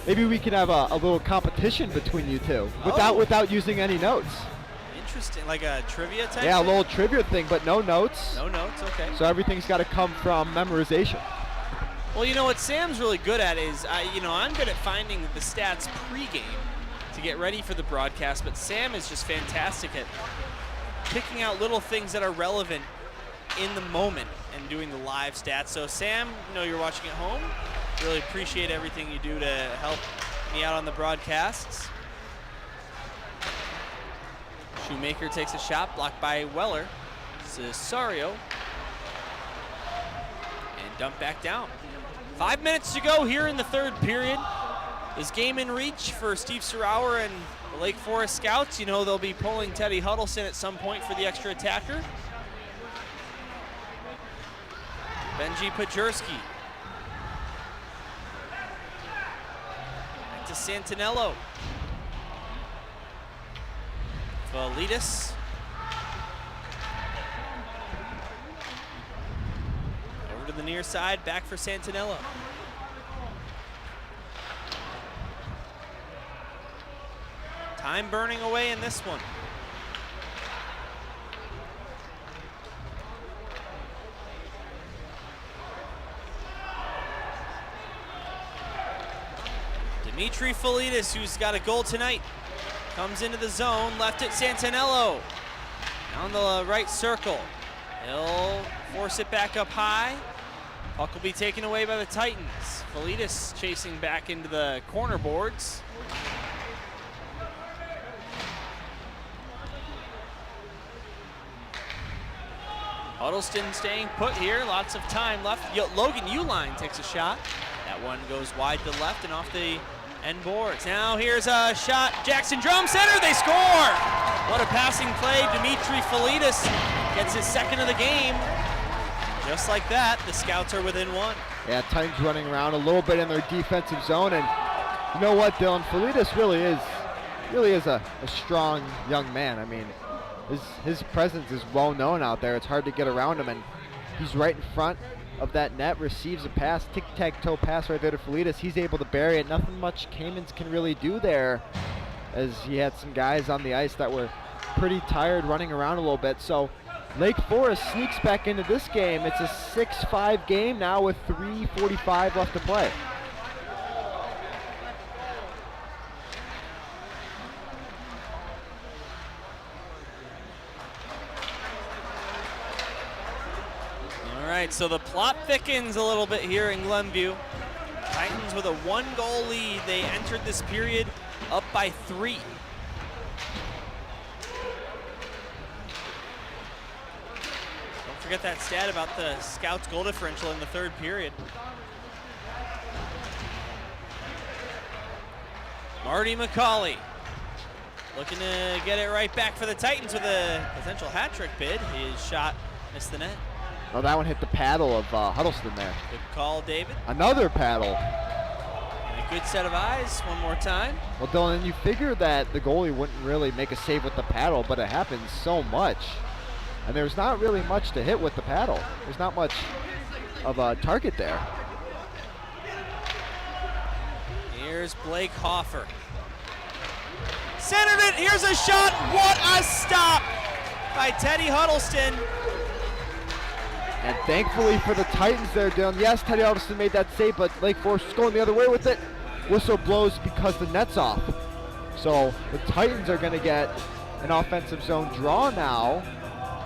maybe we can have a little competition between you two Oh. without using any notes. Interesting, like a trivia type Yeah, a thing? little trivia thing, but no notes. No notes, okay. So everything's got to come from memorization. Well, you know what Sam's really good at is, I'm good at finding the stats pregame to get ready for the broadcast, but Sam is just fantastic at picking out little things that are relevant in the moment and doing the live stats. So Sam, you're watching at home. Really appreciate everything you do to help me out on the broadcasts. Shoemaker takes a shot, blocked by Weller. Cesario. And dumped back down. 5 minutes to go here in the third period. Is game in reach for Steve Sarauer and the Lake Forest Scouts? They'll be pulling Teddy Huddleston at some point for the extra attacker. Benji Pajerski. Back to Santinello. Validas. Over to the near side, back for Santinello. Time burning away in this one. Dimitri Validas, who's got a goal tonight, comes into the zone, left it Santinello. Down the right circle. He'll force it back up high. Puck will be taken away by the Titans. Validas chasing back into the corner boards. Huddleston staying put here, lots of time left. Logan Uline takes a shot. That one goes wide to left and off the end boards. Now here's a shot, Jackson Drum center, they score! What a passing play, Dimitri Validas gets his second of the game. Just like that, the Scouts are within one. Yeah, Titans running around a little bit in their defensive zone, and you know what, Dylan? Validas really is a strong young man. I mean, his presence is well known out there. It's hard to get around him, and he's right in front of that net, receives a pass, tic-tac-toe pass right there to Validas. He's able to bury it. Nothing much Kamens can really do there, as he had some guys on the ice that were pretty tired running around a little bit. So Lake Forest sneaks back into this game. It's a 6-5 game now with 3:45 left to play. All right, so the plot thickens a little bit here in Glenview. Titans with a 1-goal lead. They entered this period up by 3. Don't forget that stat about the Scouts' goal differential in the third period. Marty McCauley looking to get it right back for the Titans with a potential hat trick bid. His shot missed the net. Oh, that one hit the paddle of Huddleston there. Good call, David. Another paddle. And a good set of eyes one more time. Well, Dylan, you figure that the goalie wouldn't really make a save with the paddle, but it happens so much. And there's not really much to hit with the paddle. There's not much of a target there. Here's Blake Hoffer. Centered it, here's a shot. What a stop by Teddy Huddleston. And thankfully for the Titans there, Dylan, yes, Teddy Huddleston made that save, but Lake Forest is going the other way with it. Whistle blows because the net's off. So the Titans are going to get an offensive zone draw now,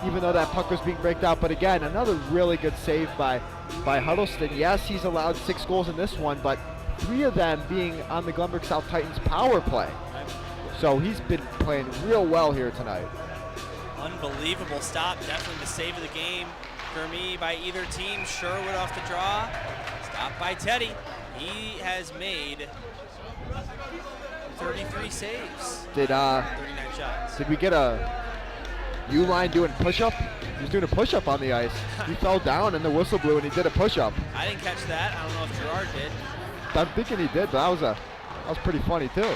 even though that puck was being braked out. But again, another really good save by Huddleston. Yes, he's allowed 6 goals in this one, but 3 of them being on the Glenbrook South Titans power play. So he's been playing real well here tonight. Unbelievable stop, definitely the save of the game for me by either team. Sherwood off the draw, stopped by Teddy. He has made 33 saves, 39 shots. Did we get a U-line doing push-up? He was doing a push-up on the ice. He fell down and the whistle blew and he did a push-up. I didn't catch that. I don't know if Gerard did. I'm thinking he did, but that was pretty funny too.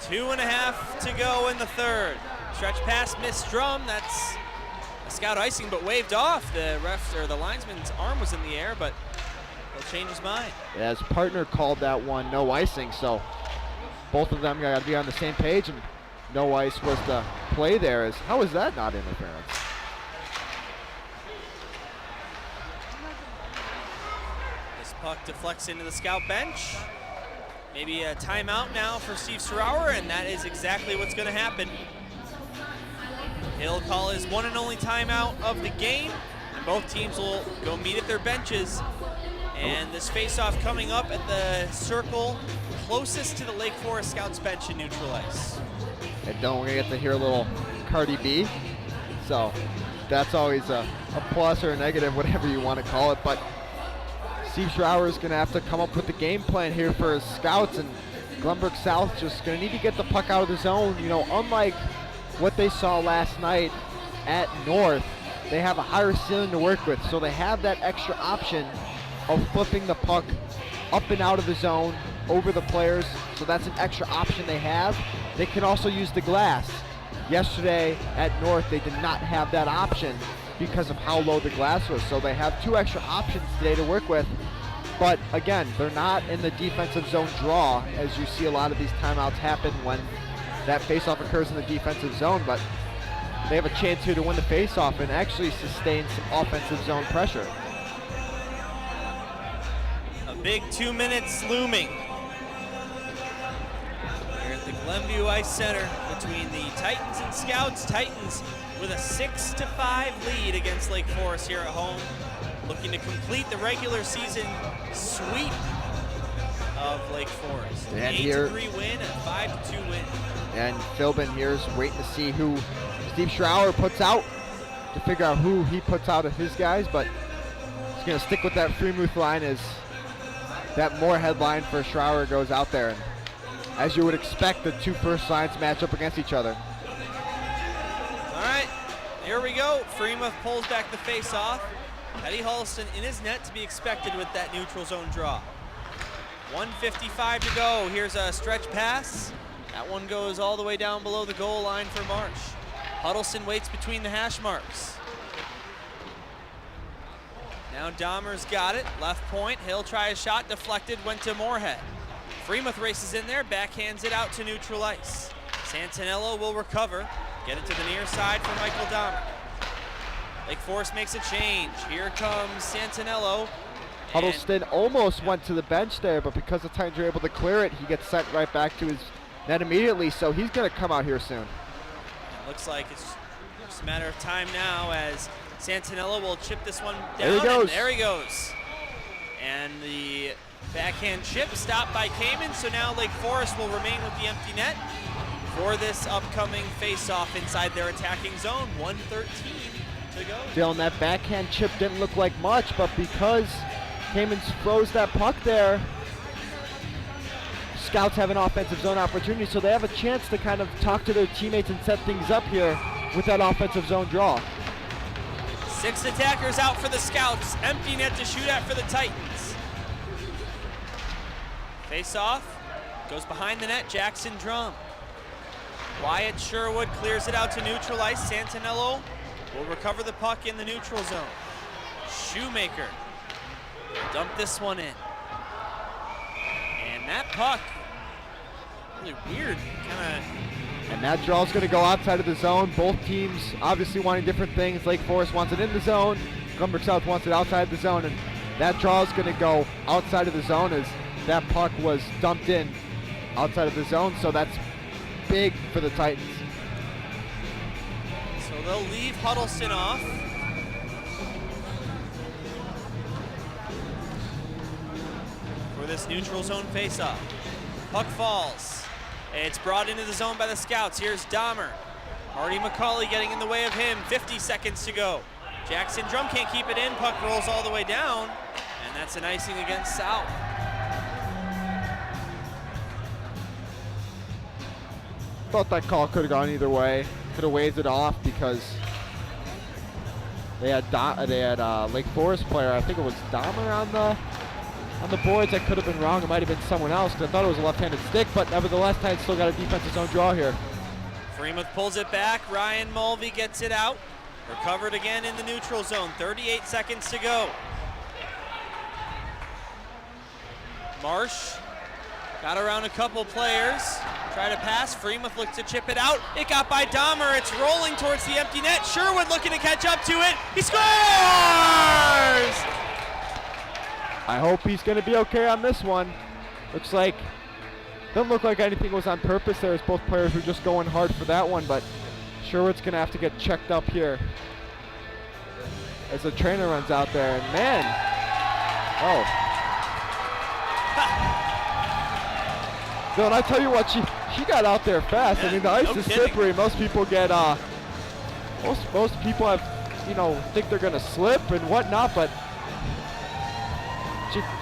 2.5 to go in the third. Stretch pass, missed Drum. That's a Scout icing, but waved off. The ref or the linesman's arm was in the air, but he'll change his mind. Yeah, his partner called that one no icing, so both of them got to be on the same page, and no ice was the play there. How is that not interference? This puck deflects into the scout bench. Maybe a timeout now for Steve Serauer, and that is exactly what's going to happen. He'll call his one and only timeout of the game, and both teams will go meet at their benches. And this face-off coming up at the circle closest to the Lake Forest Scouts bench in neutral ice. And don't we get to hear a little Cardi B, so that's always a plus or a negative, whatever you want to call it. But Steve Serauer is going to have to come up with the game plan here for his Scouts, and Glenbrook South just going to need to get the puck out of the zone. You know, unlike what they saw last night at North, they have a higher ceiling to work with, so they have that extra option of flipping the puck up and out of the zone over the players, so that's an extra option they have. They can also use the glass. Yesterday at North, they did not have that option because of how low the glass was, so they have two extra options today to work with. But again, they're not in the defensive zone draw, as you see a lot of these timeouts happen when that faceoff occurs in the defensive zone, but they have a chance here to win the faceoff and actually sustain some offensive zone pressure. A big 2 minutes looming here at the Glenview Ice Center between the Titans and Scouts. Titans with a 6-5 lead against Lake Forest here at home, looking to complete the regular season sweep of Lake Forest. And 8-3 win, a 5-2 win. And Philbin here's waiting to see who Steve Serauer puts out, to figure out who he puts out of his guys, but he's going to stick with that Freemuth line as that Moorhead line for Serauer goes out there. And as you would expect, the two first lines match up against each other. All right, here we go. Freemuth pulls back the face-off. Eddie Holston in his net to be expected with that neutral zone draw. 1:55 to go. Here's a stretch pass. That one goes all the way down below the goal line for Marsh. Huddleston waits between the hash marks. Now Dahmer's got it, left point. He'll try a shot, deflected, went to Moorhead. Freemuth races in there, backhands it out to neutral ice. Santinello will recover, get it to the near side for Michael Dahmer. Lake Forest makes a change. Here comes Santinello. Huddleston almost went to the bench there, but because the Titans are able to clear it, he gets sent right back to his net immediately, so he's going to come out here soon. It looks like it's just a matter of time now as Santinello will chip this one down. There he goes. And there he goes. And the backhand chip stopped by Kamen, so now Lake Forest will remain with the empty net for this upcoming face-off inside their attacking zone. 1:13 to go. Dylan, that backhand chip didn't look like much, but because Kamens froze that puck there, Scouts have an offensive zone opportunity, so they have a chance to kind of talk to their teammates and set things up here with that offensive zone draw. 6 attackers out for the Scouts. Empty net to shoot at for the Titans. Face off, goes behind the net, Jackson Drum. Wyatt Sherwood clears it out to neutral ice. Santinello will recover the puck in the neutral zone. Shoemaker dump this one in. And that puck, really weird, And that draw is going to go outside of the zone. Both teams obviously wanting different things. Lake Forest wants it in the zone. Glenbrook South wants it outside the zone. And that draw is going to go outside of the zone as that puck was dumped in outside of the zone. So that's big for the Titans. So they'll leave Huddleston off. For this neutral zone faceoff. Puck falls. It's brought into the zone by the Scouts. Here's Dahmer. Marty McCauley getting in the way of him. 50 seconds to go. Jackson Drum can't keep it in. Puck rolls all the way down. And that's an icing against South. Thought that call could have gone either way. Could have waved it off because they had Lake Forest player, I think it was Dahmer on the boards. That could have been wrong. It might have been someone else because I thought it was a left-handed stick, but nevertheless, Titans still got a defensive zone draw here. Freemuth pulls it back. Ryan Mulvey gets it out. Recovered again in the neutral zone. 38 seconds to go. Marsh got around a couple players. Try to pass. Freemuth looks to chip it out. It got by Dahmer. It's rolling towards the empty net. Sherwood looking to catch up to it. He scores! I hope he's going to be okay on this one. Looks like, doesn't look like anything was on purpose there, as both players were just going hard for that one, but Sherwood's going to have to get checked up here as the trainer runs out there, and man, Dylan, I tell you what, she got out there fast. Yeah, I mean, the ice no is kidding. slippery. Most people get, most people have, think they're gonna slip and whatnot, but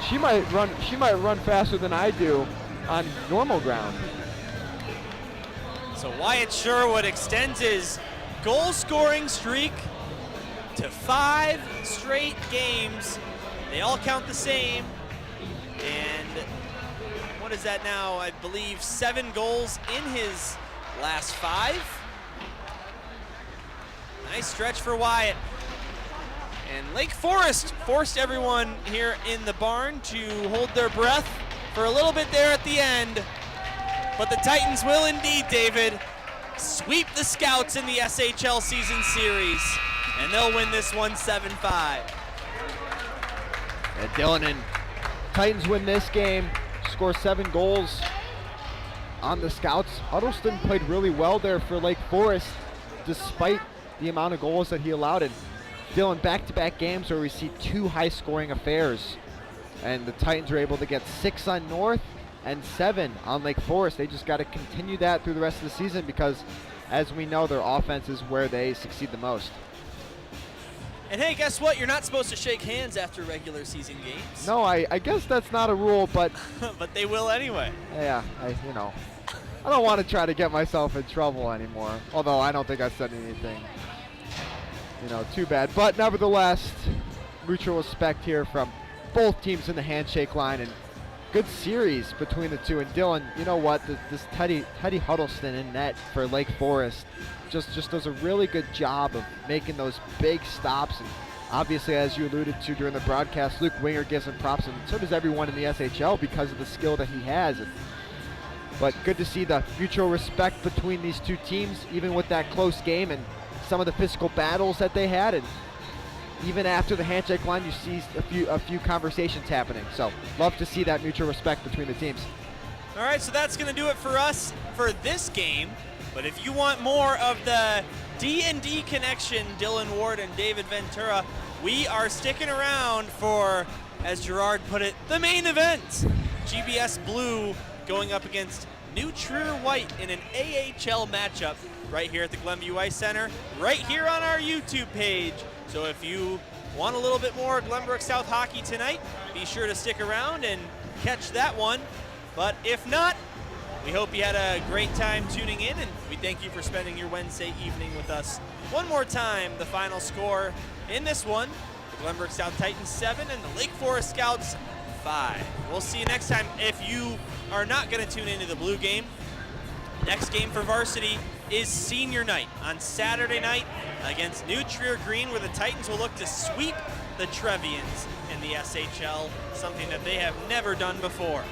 she might run faster than I do on normal ground. So Wyatt Sherwood extends his goal-scoring streak to 5 straight games. They all count the same, and what is that now? I believe 7 goals in his last 5. Nice stretch for Wyatt. And Lake Forest forced everyone here in the barn to hold their breath for a little bit there at the end. But the Titans will indeed, David, sweep the Scouts in the SHL season series. And they'll win this one 7-5. And Dylan and Titans win this game, score 7 goals on the Scouts. Huddleston played really well there for Lake Forest, despite the amount of goals that he allowed. And Dylan, back-to-back games where we see 2 high-scoring affairs. And the Titans are able to get 6 on North and 7 on Lake Forest. They just got to continue that through the rest of the season because, as we know, their offense is where they succeed the most. And hey, guess what? You're not supposed to shake hands after regular season games. No, I guess that's not a rule, but but they will anyway. yeah, I don't want to try to get myself in trouble anymore. Although I don't think I said anything, too bad. But nevertheless, mutual respect here from both teams in the handshake line, and good series between the two. And Dylan, you know what? This Teddy Huddleston in net for Lake Forest just does a really good job of making those big stops. And obviously, as you alluded to during the broadcast, Luke Winger gives him props, and so does everyone in the SHL because of the skill that he has. But good to see the mutual respect between these two teams, even with that close game and some of the physical battles that they had. And even after the handshake line, you see a few conversations happening. So love to see that mutual respect between the teams. All right, so that's going to do it for us for this game. But if you want more of the D&D connection, Dylan Ward and David Ventura, we are sticking around for, as Gerard put it, the main event. GBS Blue going up against New Trier White in an AHL matchup right here at the Glenview Ice Center, right here on our YouTube page. So if you want a little bit more Glenbrook South hockey tonight, be sure to stick around and catch that one. But if not, we hope you had a great time tuning in, and we thank you for spending your Wednesday evening with us. One more time, the final score in this one, the Glenbrook South Titans 7 and the Lake Forest Scouts 5. We'll see you next time. If you are not going to tune into the Blue game, next game for Varsity is senior night on Saturday night against New Trier Green, where the Titans will look to sweep the Trevians in the SHL, something that they have never done before.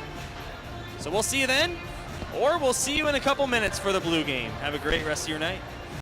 So we'll see you then, or we'll see you in a couple minutes for the Blue game. Have a great rest of your night.